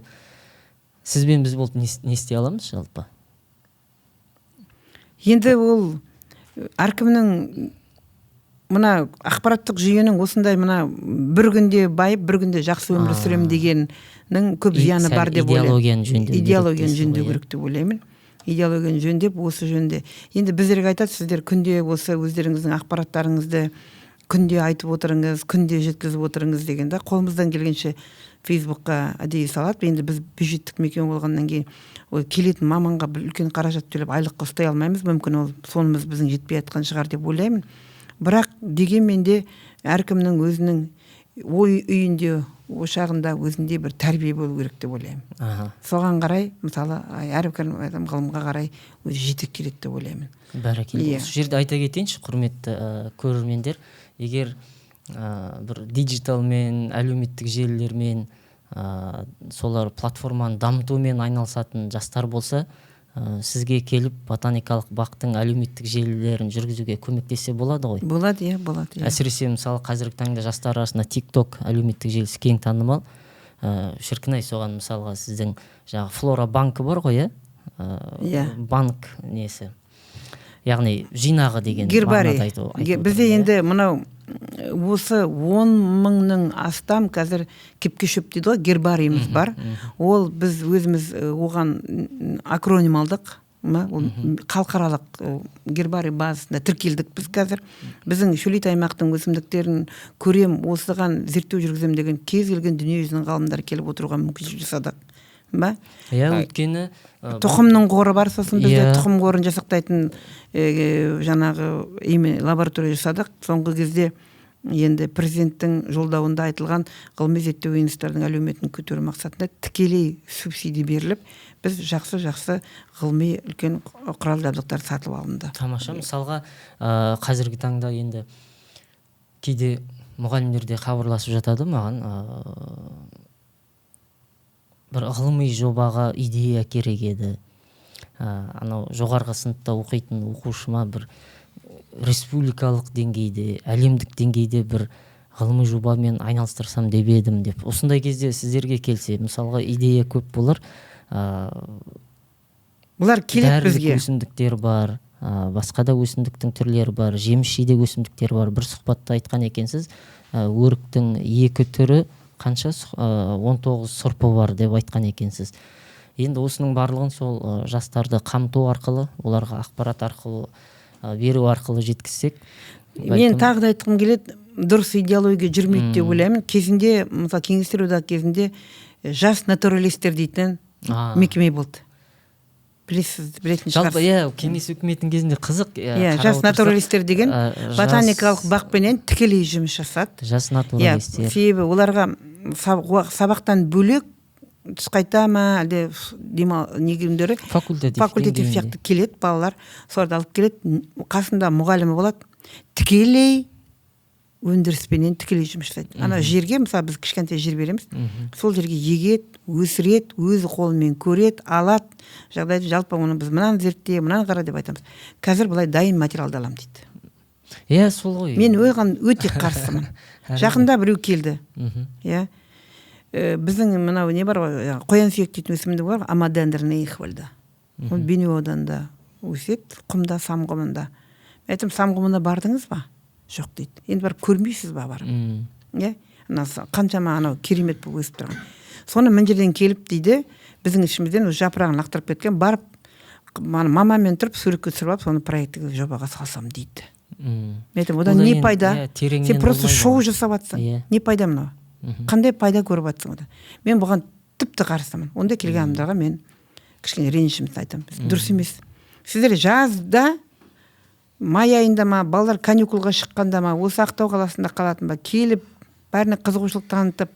сізбен біз болып не істей аламыз жалпы? Енді ол әркімнің мына ақпараттық жүйенің осындай мына бір күнде байып, бір күнде жақсы өмір сүрем дегеннің көп зияны бар деп ойлаймын. Идеологияны жөндеу керек деп ойлаймын. Идеологияны жөндеп, осы жөнде. Енді біздерге айтады, сіздер күнде осы өздеріңіздің ақпараттарыңызды күнде айтып отырыңыз, күнде жеткізіп отырыңыз деген да, қолымыздан келгенше Фейсбукқа әдейі салады. Енді біз бюджеттік мекеме болғаннан кейін келетін маманға бір үлкен қаражат төлеп айлыққа ұстай алмаймыз. Мүмкін ол сонымыз біздің жетпей жатқан шығар деп ойлаймын. Бірақ дегенмен де әркімнің өзінің ой үйінде, ошағында өзінде бір тәрбие болу керек деп ойлаймын. Соған қарай, мысалы, әркім адам ғылымға қарай өзі жетек келеді деп ойлаймын. Бәрекелді. Осы жерде айта кетейінші, құрметті көрермендер, егер бір диджиталмен, әлеуметтік желілермен, солар платформаны дамытумен айналысатын жастар болса, сізге келіп ботаникалық бақтың әлеуметтік желілерін жүргізуге көмектесе болады ғой. Болады, болады. Әсіресе мысалы қазіргі таңда жастар арасында TikTok әлеуметтік желісі кең танымал. Шіркін-ай, соған мысалға сіздің жаңағы Флора банкі бар ғой, банк несі, яғни жинағы деген гербарий. Бізде енді мынау осы 10.000-нің астам қазір кепке шөп дейді ғой, гербарийіміз бар. Ол біз өзіміз оған акроним алдық. Ол халықаралық гербарий базасында тіркелдік біз қазір. Біздің шөлейт аймақтың өсімдіктерін көрем, осыған зерттеу жүргізем деген кез келген дүние жүзінің ғалымдары келіп отыруға мүмкіншілік жасадық. Өйткені тұқымның қоры бар, сосын бізде тұқым қорын жасақтайтын жаңағы лаборатория жасадық. Соңғы кезде енді президенттің жолдауында айтылған ғылыми зерттеу институттардың әлеуметін көтеру мақсатында тікелей субсидия беріліп, біз жақсы ғылыми үлкен құрал жабдықтар сатып алынды. Тамаша. Мысалға қазіргі таңда енді кейде мұғалімдер де хабарласып жатады маған, бір ғылыми жобаға идея керек еді. Анау жоғарғы сыныпта оқитын оқушыма бір республикалық деңгейде, әлемдік деңгейде бір ғылыми жобамен айналыстырсам деп едім деп. Осындай кезде сіздерге келсе, мысалға идея көп болар. Бұлар келіп бізге. Дәрілік өсімдіктер бар, басқа да өсімдіктің түрлері бар, жеміс-жидек өсімдіктер бар. Бір сұхбатта айтқан екенсіз, өріктің 2 түрі қанша 19 сұрпы бар деп айтқан екенсіз. Енді осының барлығын сол жастарды қамту арқылы, оларға ақпарат арқылы беру арқылы жеткізсек. Мен тағы да айтқым келеді, дұрыс идеология жүрмейді деп ойлаймын. Кезінде, мысалы кеңестер одағы кезінде жас натуралистер дейтін мекеме болды. Білетін шығарсыз. Жалпы, кеңес үкіметінің кезінде қызық. Жас натуралистер деген ботаникалық бақпенен тікелей жұмыс жасады. Жас натуралистер. Себебі оларға сабақтан бөлек түс қайта ма, әлде негімдері факультатив сияқты келеді балалар, соларды алып келеді, қасында мұғалімі болады, тікелей өндіріспенен тікелей жұмыс жасайды. Ана жерге, мысалы біз кішкентай жер береміз, сол жерге егет, өсірет, өзі қолымен көрет, алат, жағдайды жалпы оны біз мынаны зертте, мынаны қара деп айтамыз. Қазір бұлай дайын материалды алам дейді. Сол ғой. Мен оған өте қарсымын. Жақында біреу келді. Біздің мынау не бар, қоян сүйек дейтін өсімдік бар, амадендрный ихвальда. Ол Бейнеу ауданында өседі, құмда, самғұмында. Айтым, самғұмына бардыңыз ба? Жоқ дейді. Енді барып көрмейсіз ба бар? Қаншама анау керемет болып өсіп тұрған. Соны мына жерден келіп дейді, біздің ішімізден жапырағын лақтырып кеткен, барып мамамен тұрып суретке түсіріп алып, соны проекттік жобаға салсам дейді. Айтым, одан не пайда? Сен просто шоу жасап жатсың. Не пайда мынау? Қандай пайда көріп жатсың одан? Мен бұған тіпті қарсымын. Онда келген адамдарға мен кішкене ренішімді айтамын. Дұрыс емес. Сіздер жазда май айында ма, балалар каникулға шыққанда ма, осы Ақтау қаласында қалатын ба, келіп, бәріне қызығушылық танытып,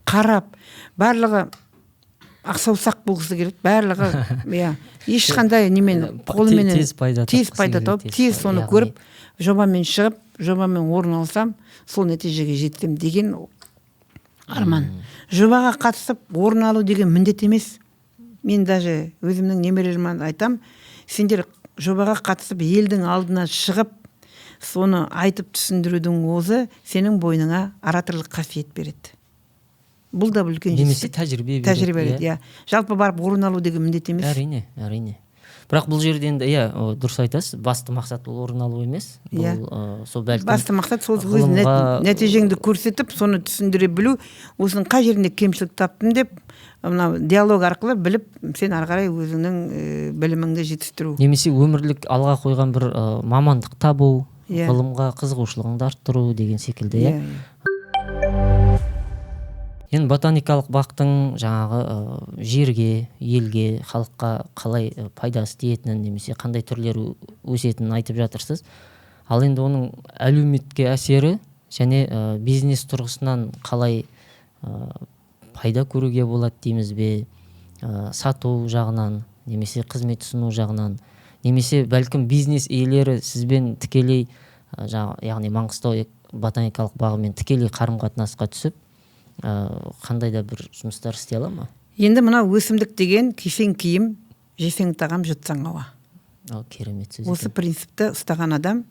қарап, барлығы ақсаусақ болғысы келеді, барлығы ешқандай немен қолыменен тез пайда тауып, тез соны көріп, жобамен шығып, жобамен орын алсам, сол нәтижеге жетсем деген арман. Жобаға қатысып орын алу деген міндет емес. Мен даже өзімнің немерелеріме айтам, сендер жобаға қатысып елдің алдына шығып, соны айтып түсіндірудің өзі сенің бойыңа ораторлық қасиет береді. Бұл да үлкен немесе тәжірибе береді. Жалпы барып орын алу деген міндет емес. Әрине. Бірақ бұл жерде енді дұрыс айтасыз, басты мақсат ол орын алу емес. Сол бәлкім басты мақсат сол өз нәтижеңді көрсетіп, соны түсіндіре білу, осының қай жерінде кемшілік таптым деп, мына диалог арқылы біліп, сен ары қарай өзіңнің біліміңді жетістіру. Немесе өмірлік алға қойған бір мамандық табу, ғылымға қызығушылығыңды арттыру деген секілді, Енді ботаникалық бақтың жаңағы жерге, елге, халыққа қалай пайдасы тиетінін немесе қандай түрлері өсетінін айтып жатырсыз. Ал енді оның әлеуметке әсері және бизнес тұрғысынан қалай пайда көруге болады дейміз бе, сату жағынан немесе қызмет ұсыну жағынан, немесе бәлкім бизнес иелері сізбен тікелей яғни Маңғыстау ботаникалық бағымен тікелей қарым қатынасқа түсіп қандай да бір жұмыстар істей ала ма? Енді мына өсімдік деген кисең киім, жесең тағам, жұтсаң ауа. Керемет сөз. Осы принципті ұстаған адам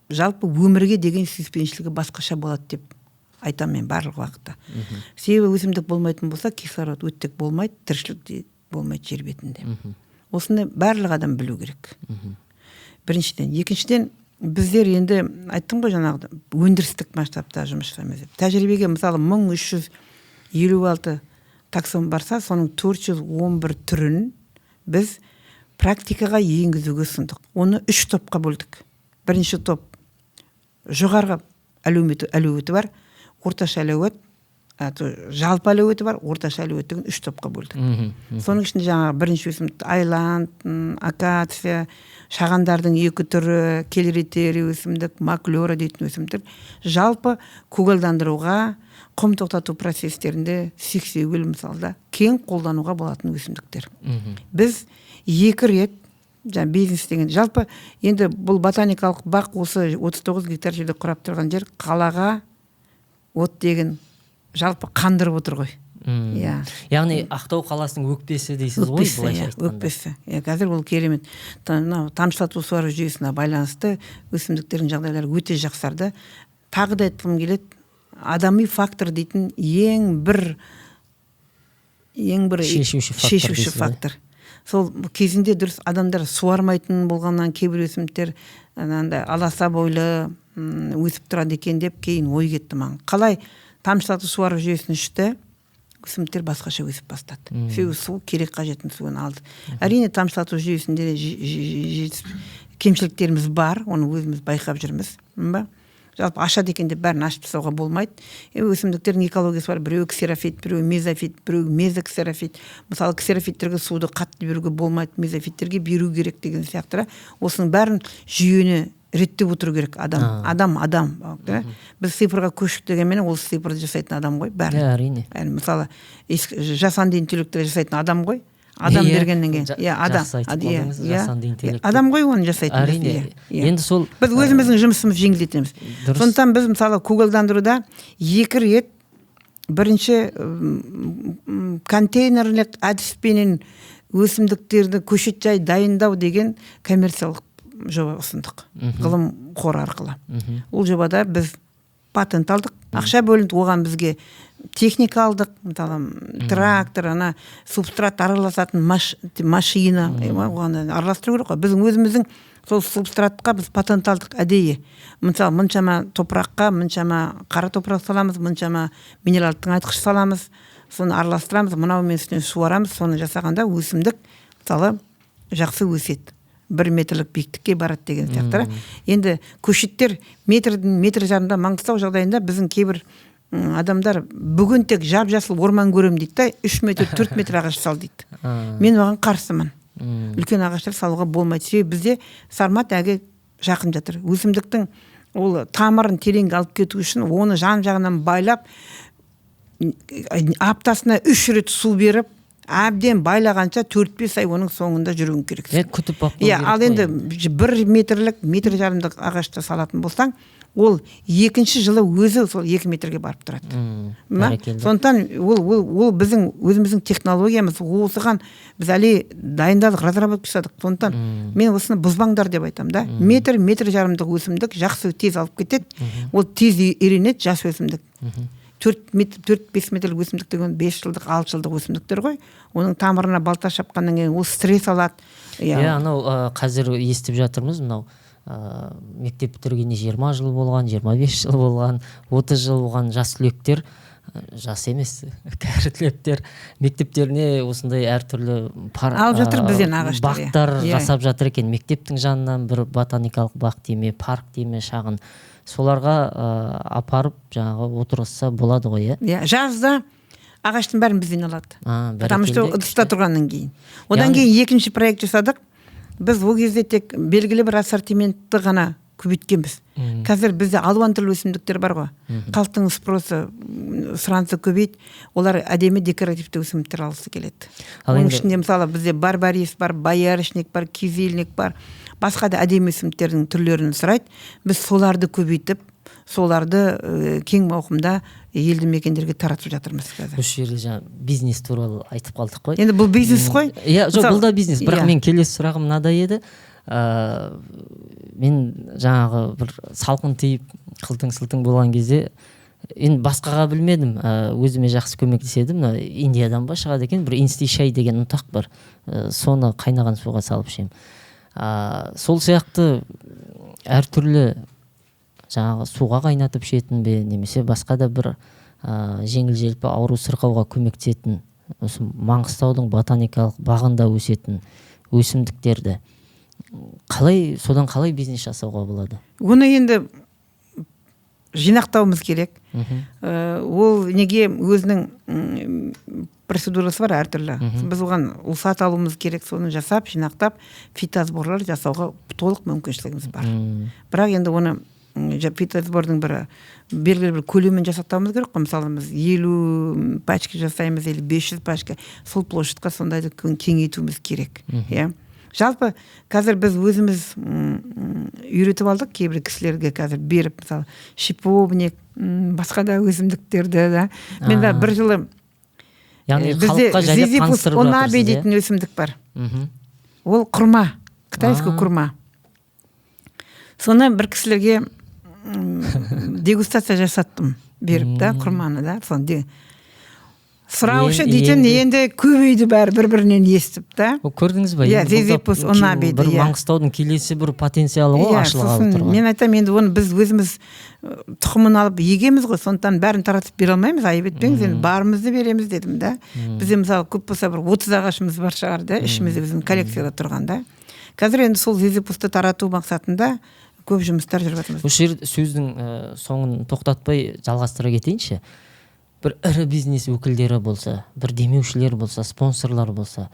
жалпы өмірге деген сүйіспеншілігі басқаша болады деп айтамын мен барлық уақытта. Себебі өсімдік болмайтын болса, кислород өттік болмайды, тіршілік те болмайды жер бетінде. Осыны барлық адам білу керек. Біріншіден. Екіншіден, біздер енді айттым ғой жаңағыда, өндірістік масштабта жұмыс жасаймыз деп. Тәжірибеге мысалы 1356 таксон барса, соның 411 түрін біз практикаға енгізуге ұсындық. Оны 3 топқа бөлдік. Бірінші топ жоғарғы әлеуеті бар, орташа әлеует, жалпы әлеуеті бар, орташа әлеует деген 3 топқа бөлдік. Соның ішінде жаңағы бірінші өсімдік айланд, акация, шағандардың 2 түрі, келеретери өсімдік, маклера дейтін өсімдік, жалпы көгалдандыруға, құм тоқтату процестерінде сексеуіл мысалда кең қолдануға болатын өсімдіктер. Біз 2 рет бизнес деген жалпы енді бұл ботаникалық бақ осы 39 гектар жерде құрап тұрған жер қалаға от деген жалпы қандырып отыр ғой. Яғни Ақтау қаласының өкпесі дейсіз ғой, былайша айтқанда. Өкпесі. Қазір бұл керемет. Тамшылату суару жүйесіне байланысты өсімдіктердің жағдайлары өте жақсарды. Тағы да айтқым келеді, адами фактор дейтін ең бір шешуші фактор. Сол кезінде дұрыс адамдар суармайтын болғаннан кейбір өсімдіктер аласа бойлы өсіп тұрады екен деп кейін ой кетті маған. Қалай тамшылату суару жүйесін ішті, өсімдіктер басқаша өсіп бастады. Себебі су керек қажетін суын алды. Әрине тамшылату жүйесінде кемшіліктеріміз бар, оны өзіміз байқап жүрміз. Жалпы ашады екен деп бәрін ашып тастауға болмайды. Өсімдіктердің экологиясы бар. Біреуі ксерофит, біреуі мезофит, біреуі мезоксерофит. Мысалы, ксерофиттерге суды қатты беруге болмайды, мезофиттерге беру керек деген сияқты. Осының бәрін жүйені реттеп отыру керек адам. Біз цифрға көшік дегенмен ол цифрды жасайтын адам ғой, бәрін. Әрине. Мысалы, жасанды интеллектті жасайтын адам ғой. Адам бергеннен кейін. Адам ғой оны жасайтын. Әрине. Енді сол біз өзіміздің жұмысымызды жеңілдетеміз. Сондықтан біз мысалы көгалдандыруда 2 рет бірінші контейнерлік әдіспенен өсімдіктерді көшет жай дайындау деген коммерциялық жоба ұсындық. Ғылым қоры арқылы. Ол жобада біз патент алдық, ақша бөлінді, оған бізге техника алдық, трактор, субстрат араласатын машина, оған араластыру керек қой. Біздің өзіміздің сол субстратқа біз патент алдық әдейі. Мысалы, мұншама топыраққа, мұншама қара топырақ саламыз, мұншама минералды тыңайтқыш саламыз, соны араластырамыз, мынаумен үстіне суарамыз, соны жасағанда өсімдік мысалы жақсы өседі. 1 метрлік биіктікке барады деген сияқты. Енді көшеттер метр жарымда Маңғыстау жағдайында біздің кейбір адамдар бүгін тек жап-жасыл орман көрем дейді, 3 метр, 4 метр ағаш сал дейді. Мен оған қарсымын. Үлкен ағаштар салуға болмайды. Себебі бізде сармат әге жақын жатыр. Өсімдіктің ол тамырын тереңге алып кету үшін оны жан-жағынан байлап, аптасына 3 рет су беріп, әбден байлағанша 4-5 ай оның соңында жүруің керек. Күтіп бақылау керек. Ал енді 1 метрлік, метр жарымдық ағашты салатын болсаң, ол 2-ші жылы өзі сол 2 метрге барып тұрады. Сондықтан ол біздің өзіміздің технологиямыз, осыған біз әлі дайындадық, разработка жасадық. Сондықтан мен осыны бұзбаңдар деп айтам да. Метр жарымдық өсімдік жақсы тез алып кетеді. Ол тез үйренеді, жас өсімдік. 4-5 метрлік өсімдік деген 5 жылдық, 6 жылдық өсімдіктер ғой. Оның тамырына балта шапқаннан кейін ол стресс алады. Анау қазір естіп жатырмыз, мынау мектеп бітіргеніне 20 жыл болған, 25 жыл болған, 30 жыл болған жас түлектер, жас емес, кәрі түлектер мектептеріне осындай әртүрлі алып жатыр бізден ағаштар. Бақтар жасап жатыр екен. Мектептің жанынан бір ботаникалық бақ дейме, парк дейме, шағын. Соларға апарып жаңағы отырғызса болады ғой, жазда ағаштың бәрін бізден алады. Потому что ыдыста тұрғаннан кейін. Одан кейін екінші проект жасадық. Біз ол кезде тек белгілі бір ассортиментті ғана көбейткенбіз. Қазір бізде алуан түрлі өсімдіктер бар ғой. Халықтың сұранысы көбейді. Олар әдемі декоративті өсімдіктер алғысы келеді. Оның ішінде мысалы бізде барбарис бар, боярышник бар, кизильник бар. Басқа да әдемі өсімдіктердің түрлерін сұрайды. Біз соларды көбейтіп, соларды кең ауқымда елді мекендерге таратып жатырмыз қазір. Осы жерде жаңа бизнес туралы айтып қалдық қой. Енді бұл бизнес қой. Иә, жоқ, бұл да бизнес. Бірақ мен келесі сұрағым мынандай еді. Мен жаңағы бір салқын тиіп, қылтың-сылтың болған кезде енді басқаға білмедім, өзіме жақсы көмектеседі. Мына Индиядан ба шығады екен, бір инсти шай деген ұнтақ бар. Соны қайнаған суға салып ішемін. Сол сияқты әртүрлі жаңағы суға қайнатып ішетін бе, немесе басқа да бір жеңіл-желпі ауру сырқауға көмектесетін осы Маңғыстаудың ботаникалық бағында өсетін өсімдіктерді содан қалай бизнес жасауға болады? Оны енді жинақтауымыз керек. Ол неге өзінің процедурасы бар әртүрлі. Біз оған ұлсат алуымыз керек, соны жасап, жинақтап, фитосборлар жасауға толық мүмкіншілігіміз бар. Бірақ енді оны фитосбордың белгілі бір көлемін жасақтауымыз керек қой. Мысалы біз 50 пачка жасаймыз, 500 пачка, сол площадьқа сондайды кеңейтуіміз керек. Жалпы қазір біз өзіміз үйретіп алдық, кейбір кісілерге қазір беріп, мысалы шиповник, басқа да өсімдіктерді да. Мен да бір жылы бізде зизипус онаби дейтін өсімдік бар. Ол құрма, қытайский құрма. Соны бір кісілерге дегустация жасаттым, беріп да, құрманы да. Сұраушы дейтін енді көбейді бәрі бір-бірінен естіп та. Көрдіңіз ба? Зизипус онаби. Бір Маңғыстаудың келесі бір потенциалы ғой ашылғалы тұрған. Мен айтамын, енді оны біз өзіміз тұқымын алып егеміз ғой, сондықтан бәрін таратып бере алмаймыз, айып етпеңіз, енді барымызды береміз дедім да. Бізде мысалы көп болса бір 30 ағашымыз бар шығар да, ішімізде біздің коллекцияда тұрған да. Қазір енді сол зизипусты тарату мақсатында көп жұмыстар жүріп жатырмыз. Осы жерде сөздің соңын тоқтатпай жалғастыра кетейінші. Бір ірі бизнес өкілдері болса, бір демеушілер болса, спонсорлар болса,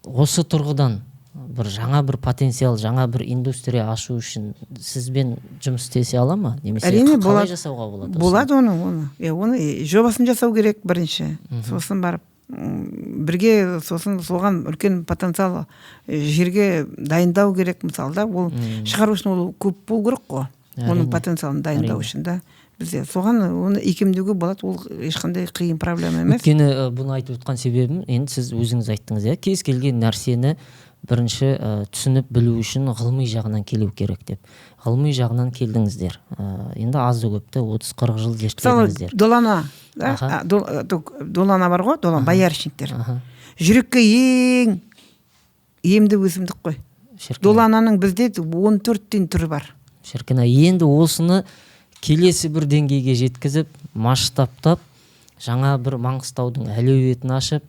осы тұрғыдан бір жаңа бір потенциал, жаңа бір индустрия ашу үшін сізбен жұмыс істесе ала ма? Немесе қалай жасауға болады? Болады оны жобасын жасау керек бірінші. Сосын барып бірге, соған үлкен потенциал жерге дайындау керек. Мысалы да, ол шығару үшін ол көп болу керек қой. Оның потенциалын дайындау үшін да. Бізде соған оны икемдеуге болады, ол ешқандай қиын проблема емес. Өйткені бұны айтып отқан себебім, енді сіз өзіңіз айттыңыз, кез келген нәрсені бірінші түсініп білу үшін ғылыми жағынан келу керек деп. Ғылыми жағынан келдіңіздер. Енді азы көпті 30-40 жыл зерттедіңіздер. Долана бар ғой, боярышниктер. Жүрекке ең емді өсімдік қой. Долананың бізде 14 түрі бар. Шіркін, енді осыны келесі бір деңгейге жеткізіп, масштабтап, жаңа бір Маңғыстаудың әлеуетін ашып,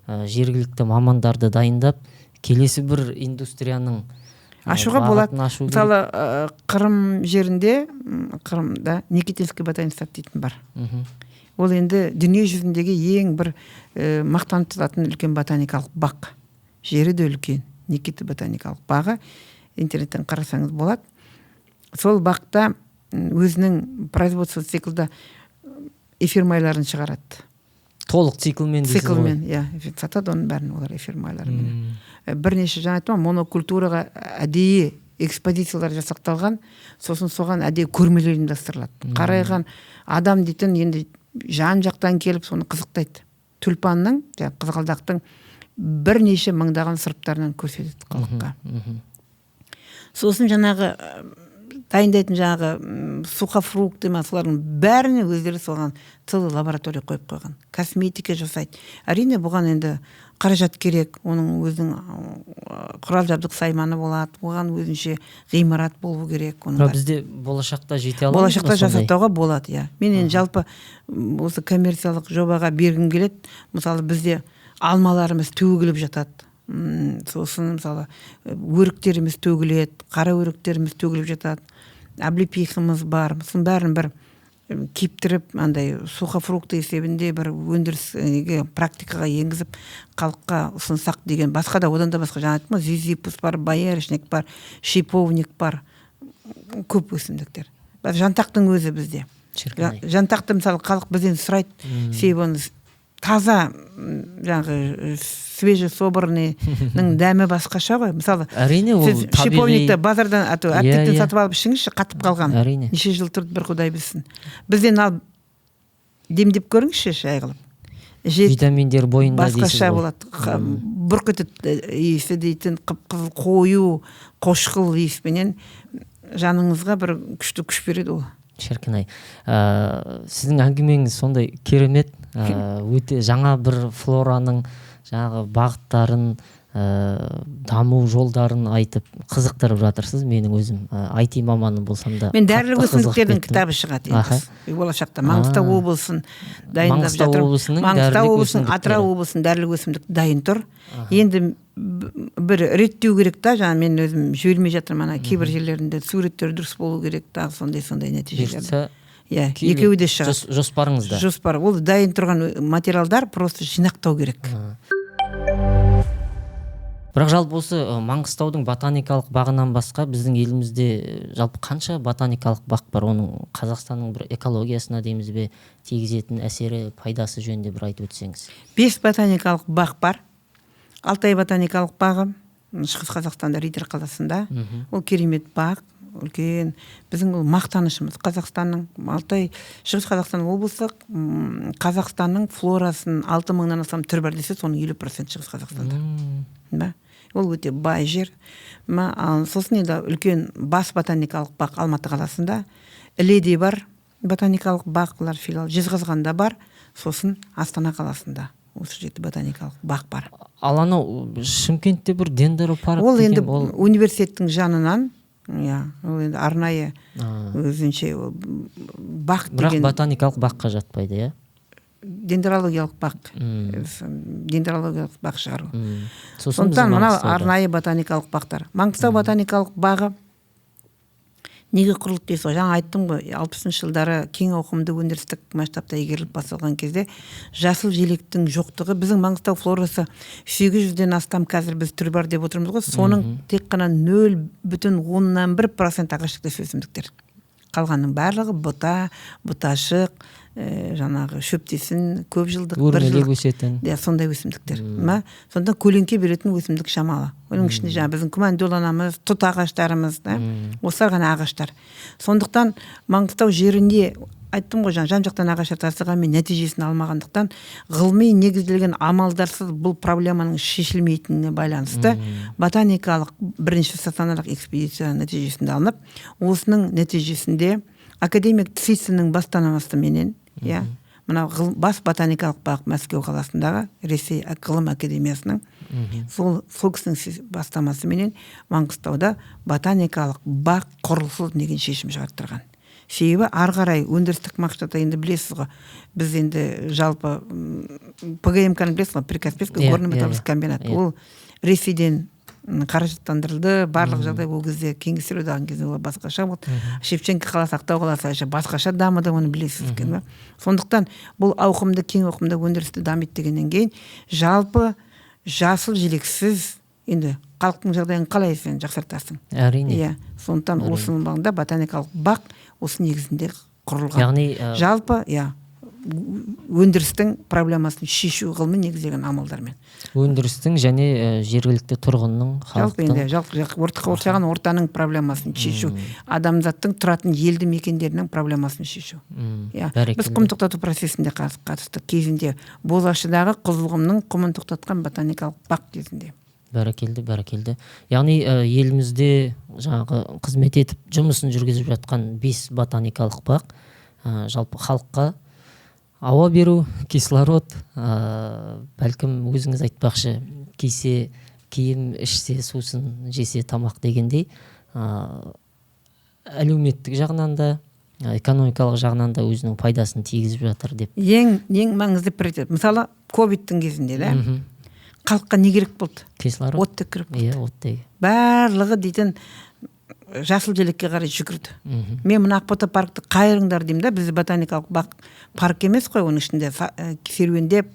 жергілікті мамандарды дайындап, келесі бір индустрияның ашуға болады. Мысалы, Қырым жерінде, Қырымда Никитинский ботанический сад дейтін бар. Ол енді дүние жүзіндегі ең бір мақтанып тұтатын үлкен ботаникалық бақ. Жері де үлкен, Никита ботаникалық бағы. Интернеттен қарасаңыз болады. Сол бақта өзінің производство циклда эфир майларын шығарады. Толық циклмен дейсіз ғой? Циклмен, сатады оның бәрін, олар эфир майларымен. Бірнеше жаңа айтып, монокультураға әдейі экспозициялар жасақталған, сосын соған әдейі көрмелер ұйымдастырылады. Қарайған адам дейтін енді жан жақтан келіп соны қызықтайды. Түлпанның, қызғалдақтың бірнеше мыңдаған сұрыптарынан көрсетеді халыққа. Сосын жаңағы дайындайтын жаңағы сухофрукты ма, солардың бәріне өздері соған целый лаборатория қойып қойған. Косметика жасайды. Әрине бұған енді қаражат керек, оның өзінің құрал жабдық сайманы болады, оған өзінше ғимарат болу керек. Бізде болашақта жете аламыз ба? Болашақта жасақтауға болады, иә. Мен енді жалпы осы коммерциялық жобаға бергім келеді. Мысалы бізде алмаларымыз төгіліп жатады. Сосын мысалы өріктеріміз төгіледі, қара өріктеріміз төгіліп жатады. Облепихамыз бар. Сосын бәрін бір кептіріп, андай сухофрукты есебінде бір өндіріске практикаға енгізіп халыққа ұсынсақ деген. Басқа да одан да басқа жаңа айттым ғой, зизипус бар, боярышник бар, шиповник бар. көп өсімдіктер. Жантақтың өзі бізде. Жантақты мысалы халық бізден сұрайды, себебі оны таза жаңағы свежий собранныйның дәмі басқаша ғой. Мысалы, әрине ол сіз шиповникті базардан аптектен сатып алып ішіңізші, қатып қалған. Әрине. Неше жыл тұрды, бір құдай білсін. Бізден алып демдеп көріңізші, шай қылып. Витаминдер бойында дейсіз ғой. Басқаша болады. Бұрқ етеді иісі дейтін, қып-қызыл қою, қошқыл иіспенен жаныңызға бір күшті күш береді ол. Шіркін-ай, сіздің әңгімеңіз сондай керемет, өте жаңа бір флораның жаңағы бағыттарын, даму жолдарын айтып қызықтырып жатырсыз. Менің өзім IT маманы болсам да мен дәрілік өсімдіктердің кітабы шығады енді болашақта. Маңғыстау облысын дайындап жатыр. Маңғыстау облысының, Атырау облысының дәрілік өсімдік дайын тұр. Енді бір реттеу керек та, жаңа мен өзім жібермей жатырмын, кейбір жерлерінде суреттер дұрыс болу керек, тағы сондай нәтижелер. Иә, екеуі де шығады. Жоспарыңызда. Жоспар. Ол дайын тұрған материалдар просто жинақтау керек. Бірақ жалпы осы Маңғыстаудың ботаникалық бағынан басқа біздің елімізде жалпы қанша ботаникалық бақ бар? Оның Қазақстанның бір экологиясына дейміз бе, тигізетін әсері, пайдасы жөнінде бір айтып өтсеңіз. 5 ботаникалық бақ бар. Алтай ботаникалық бағы Шығыс Қазақстанда, Риддер қаласында. Ол керемет бақ, үлкен. Біздің ол мақтанышымыз. Қазақстанның, Алтай, Шығыс Қазақстан облысы Қазақстанның флорасын 6000-нан астам түр бар десе, соның 50% Шығыс Қазақстанда. Ол өте бай жер. Сосын енді үлкен бас ботаникалық бақ Алматы қаласында, Іледе бар ботаникалық бақлар филиал, Жезқазғанда бар, сосын Астана қаласында. Осы жеті ботаникалық бақ бар. Ал анау Шымкентте бір дендропарк ол енді университеттің жанынан, ол енді арнайы өзінше бақ деген. Бірақ ботаникалық баққа жатпайды, иә? Дендрологиялық бақ. Дендрологиялық бақ шығару. Сондықтан мына арнайы ботаникалық бақтар. Маңғыстау ботаникалық бағы неге құрылды дейсіз ғой? Жаңа айттым ғой, 60-шы жылдары кең ауқымды өндірістік масштабта игеріліп басталған кезде жасыл желектің жоқтығы, біздің Маңғыстау флорасы 800-ден астам қазір біз түр бар деп отырмыз ғой, соның тек қана 0,1% ағаштық өсімдіктер. Қалғанның барлығы бұта, бұташық, жаңағы шөптесін, көп жылдық, бір жылдық, сондай өсімдіктер. Сонда көлеңке беретін өсімдік шамалы. Оның ішінде жаңа біздің күмәндоланамыз, тұт ағаштарымыз, осылар ғана ағаштар. Сондықтан Маңғыстау жерінде айттым ғой, жан-жақтан ағаш тасығанмен нәтижесін алмағандықтан, ғылыми негізделген амалдарсыз бұл проблеманың шешілмейтініне байланысты ботаникалық бірінші стационарлық экспедиция нәтижесінде алынып, осының нәтижесінде академик Цисиннің бастамасыменен, мына бас ботаникалық бақ Мәскеу қаласындағы Ресей ғылым академиясының сол кісінің бастамасыменен Маңғыстауда ботаникалық бақ құрылсын деген шешім шығарттырған. Себебі ары қарай өндірістік мақсатта енді білесіз ғой, біз енді жалпы ПГМК-ны білесіз ғой, Прикаспийский горный металлургический комбинат. Ол Ресейден қаржаттандырылды, барлық жағдай ол кезде кеңестер одағының кезде ол басқаша болды. Шевченко қаласы, Ақтау қаласы басқаша дамыды, оны білесіз екен. Сондықтан бұл ауқымды, кең ауқымды өндірісті дамиды дегеннен кейін жалпы жасыл желексіз енді халықтың жағдайын қалай сен жақсартасың? Әрине. Сондықтан осының бағында ботаникалық бақ осы негізінде құрылған. Яғни жалпы өндірістің проблемасын шешу ғылыми негізделген амалдармен. Өндірістің және жергілікті тұрғынның, халықтың қоршаған ортаның проблемасын шешу, адамзаттың тұратын елді мекендерінің проблемасын шешу. Біз құм тоқтату процесінде қатыстық кезінде Бозашыдағы Қызылқұмның құмын тоқтатқан ботаникалық бақ кезінде. Бәрекелді. Яғни елімізде жаңағы қызмет етіп жұмысын жүргізіп жатқан 5 ботаникалық бақ жалпы халыққа ауа беру, кислород, бәлкім өзіңіз айтпақшы, кисе киім, ішсе сусын, жесе тамақ дегендей, әлеуметтік жағынан да, экономикалық жағынан да өзінің пайдасын тигізіп жатыр деп. Ең маңызды приоритет. Мысалы, ковидтің кезінде да халыққа не керек болды? Кислород. Отты кіріп болды. Барлығы дейтін жасыл желекке қарай жүгірді. Мен мына Ақбота паркты қайырыңдар деймін да, бізді ботаникалық бақ парк емес қой, оның ішінде серуендеп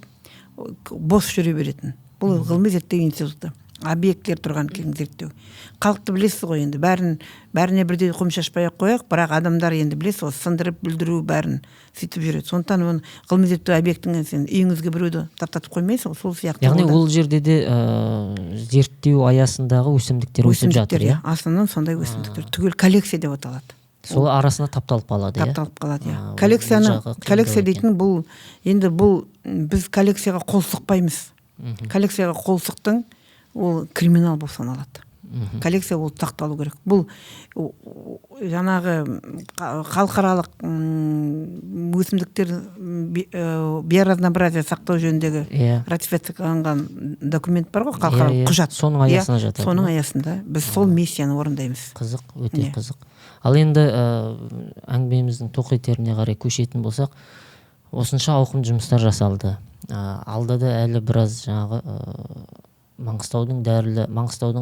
бос жүре беретін. Бұл ғылыми зерттеу институты. объекттер тұрған кейін зерттеу. Халықты білесіз ғой енді, бәріне бірдей құм шашпай ақ қояйық, бірақ адамдар енді білесіз ғой, сындырып бүлдіру бәрін сөйтіп жүреді. Сондықтан оны ғылыми зерттеу объектіңен сен үйіңізге біреуді таптатып қоймайсыз ғой, сол сияқты. Яғни ол жерде де зерттеу аясындағы өсімдіктер өсіп жатыр, иә. Астынан сондай өсімдіктер түгел коллекция деп аталады. Сол арасына тапталып қалады, иә. Тапталып қалады, иә. Коллекция дейтін бұл біз коллекцияға қол сұқпаймыз. Коллекцияға қол сұқтың, ол криминал болып саналады. Коллекция ол сақталу керек. Бұл жаңағы халықаралық өсімдіктер биоразнообразие сақтау жөніндегі ратификацияланған документ бар ғой, халықаралық құжат. Соның аясына жатады. Соның аясында біз сол миссияны орындаймыз. Қызық, өте қызық. Ал енді әңгімеміздің тоқ етеріне қарай көшетін болсақ, осынша ауқымды жұмыстар жасалды. Алда да әлі біраз жаңағы Маңғыстаудың,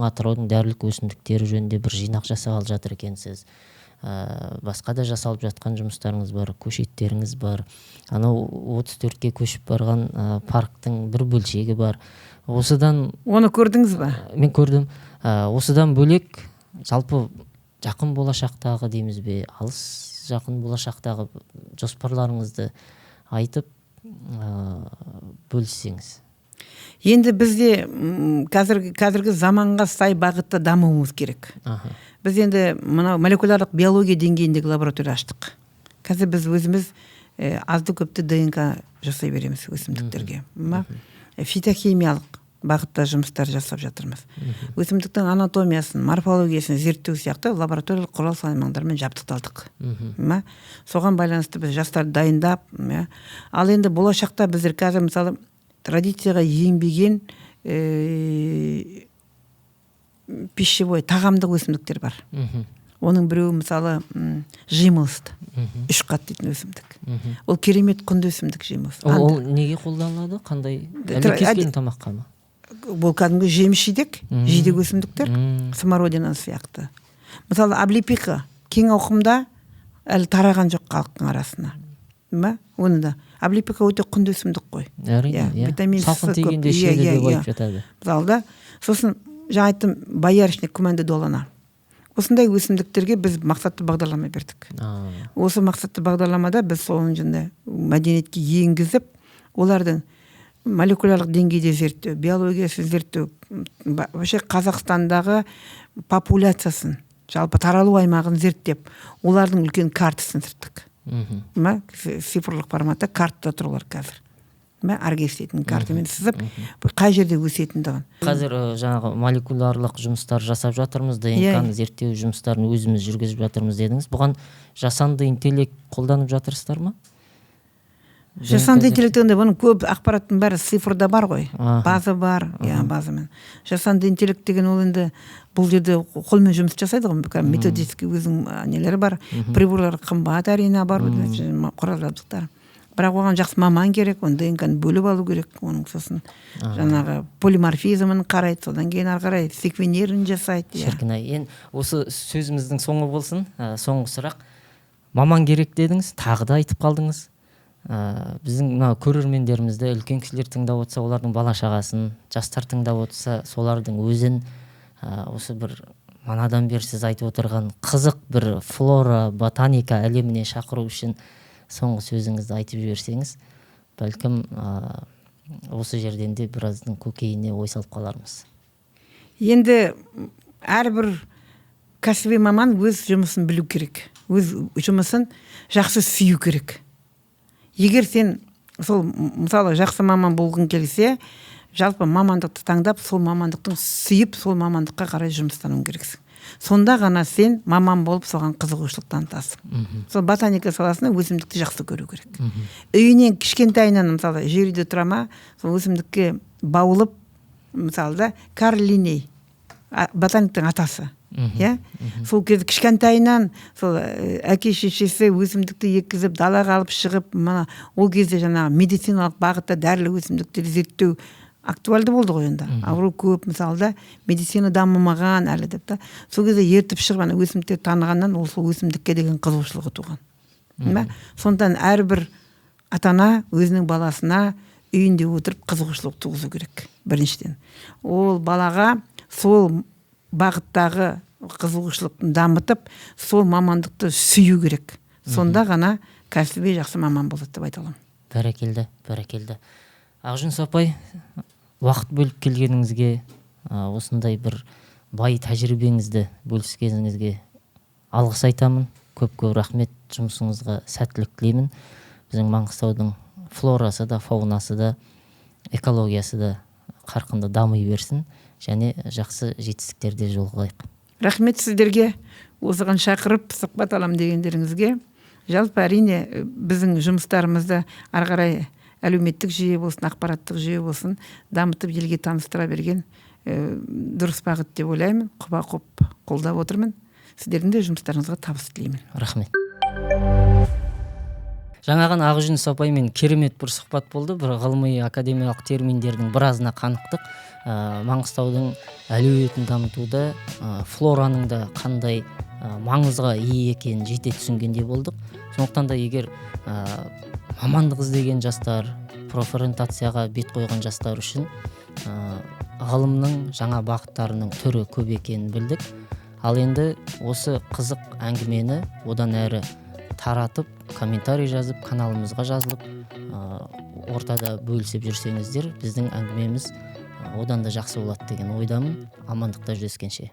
Атыраудың дәрілік өсімдіктері жөнінде бір жинақ жасалып жатыр екенсіз. Басқа да жасалып жатқан жұмыстарыңыз бар, көшеттеріңіз бар. Анау 34-ке көшіп барған парктың бір бөлшегі бар. Оны көрдіңіз ба? Мен көрдім. Осыдан бөлек, жалпы жақын болашақтағы дейміз бе, алыс жақын болашақтағы жоспарларыңызды айтып бөліссеңіз. Енді бізде қазіргі заманға сай бағытта дамуымыз керек. Біз енді мынау молекулярлық биология деңгейіндегі лаборатория аштық. Қазір біз өзіміз азды көпті ДНК жасай береміз өсімдіктерге. Фитохимиялық бағытта жұмыстар жасап жатырмыз. Өсімдіктің анатомиясын, морфологиясын зерттеу сияқты лабораториялық құрал саймандармен жабдықталдық. Соған байланысты біз жастарды дайындап, ал енді болашақта біздер қазір мысалы традицияға енбеген пищевой тағамдық өсімдіктер бар. Оның біреуі мысалы жимылысты, 3 қат дейтін өсімдік. Ол керемет құнды өсімдік жимылыс. Ол неге қолданылады? Қандай? Әлі кез келген тамаққа ма? Бұл кәдімгі жеміс-жидек, жидек өсімдіктер, самородина сияқты. Мысалы облепиха кең ауқымда әлі тараған жоқ халықтың арасына. Оны да облепиха өте құнды өсімдік қой. Витамин С көп. Сосын жаңа айттым, боярышник, күмәнді долана. Осындай өсімдіктерге біз мақсатты бағдарлама бердік. Осы мақсатты бағдарламада біз соның жынды мәдениетке енгізіп, олардың молекулярлық деңгейде зерттеу, биологиясын зерттеу, вообще Қазақстандағы популяциясын, жалпы таралу аймағын зерттеп, олардың үлкен картасын сырттық. Цифрлық форматта картада тұрулар қазір. Аргестейтін картамен сызып, қай жерде өсетіндігін. Қазір жаңағы молекулярлық жұмыстар жасап жатырмыз, ДНК-ны зерттеу жұмыстарын өзіміз жүргізіп жатырмыз дедіңіз. Бұған жасанды интеллект қолданып жатырсыздар ма? Жасанды интеллектінде бұның көп ақпараттың бәрі цифрда бар ғой. База бар, базамен. Жасанды интеллект деген ол енді бұл жерде қолмен жұмыс жасайды ғой. Методический өзінің нелері бар. Приборлар қымбат әрине бар, құрал жабдықтар. Бірақ оған жақсы маман керек, оны ДНК-ны бөліп алу керек, оның сосын жаңағы полиморфизмін қарайды, содан кейін ары қарай секвенерін жасайды. Шіркін-ай, енді осы сөзіміздің соңы болсын, соңғы сұрақ. Маман керек дедіңіз, тағы да айтып қалдыңыз. Біздің көрермендерімізді үлкен кісілер тыңдап отырса, олардың бала шағасын, жастар тыңдап отырса, солардың өзін осы бір манадан бері сіз айтып отырған қызық бір флора, ботаника әлеміне шақыру үшін соңғы сөзіңізді айтып жіберсеңіз, бәлкім осы жерден де біраздың көкейіне ой салып қалармыз. Енді әрбір кәсіби маман өз жұмысын білу керек, өз жұмысын жақсы сүю керек. Егер сен сол мысалы жақсы маман болғың келсе, жалпы мамандықты таңдап, сол мамандықтың сүйіп, сол мамандыққа қарай жұмыстануың керексің. Сонда ғана сен маман болып соған қызығушылық танытасың. Сол ботаника саласында өсімдікті жақсы көру керек. Үйінен кішкентайынан мысалы жер үйде тұра ма, сол өсімдікке баулып, мысалы да Карл Линней, ботаниктің атасы. Сол кезде кішкентайынан сол әке шешесі өсімдікті еккізіп далаға алып шығып, ол кезде жаңағы медициналық бағытта дәрілік өсімдіктерді зерттеу актуалды болды ғой енді. Ауру көп, мысалы да медицина дамымаған әлі деп та. Сол кезде ертіп шығып өсімдіктер танығаннан ол сол өсімдікке деген қызығушылығы туған. Сондықтан әрбір ата-ана өзінің баласына үйінде отырып қызығушылық туғызу керек. Біріншіден. Ол балаға сол бағыттағы қызығушылықты дамытып сол мамандықты сүю керек. Сонда ғана кәсіби жақсы маман болады деп айта аламын. Бәрекелді. Ақжүніс апай, уақыт бөліп келгеніңізге, осындай бір бай тәжірибеңізді бөліскеніңізге алғыс айтамын. Көп рахмет, жұмысыңызға сәттілік тілеймін. Біздің Маңғыстаудың флорасы да, фаунасы да, экологиясы да қарқынды дами берсін, және жақсы жетістіктерде жолығайық. Рахмет сіздерге, осыған шақырып сұхбат алам дегендеріңізге. Жалпы әрине біздің жұмыстарымызды ары қарай әлеуметтік жүйе болсын, ақпараттық жүйе болсын, дамытып елге таныстыра берген дұрыс бағыт деп ойлаймын. Құба-құп қолдап отырмын. Сіздердің де жұмыстарыңызға табыс тілеймін. Рахмет. Жаңаған Ақжүніс апаймен керемет бір сұхбат болды. Бір ғылыми академиялық терминдердің біразына қанықтық. Маңғыстаудың әлеуетін дамытуда флораның да қандай маңызға ие екенін жете түсінгендей болдық. Сондықтан да егер мамандық іздеген жастар, профориентацияға бет қойған жастар үшін ғылымның жаңа бағыттарының түрі көп екенін білдік. Ал енді осы қызық әңгімені одан әрі таратып, комментарий жазып, каналымызға жазылып, ортада бөлісіп жүрсеңіздер, біздің әңгімеміз одан да жақсы болады деген ойдамын. Амандықта жүздескенше.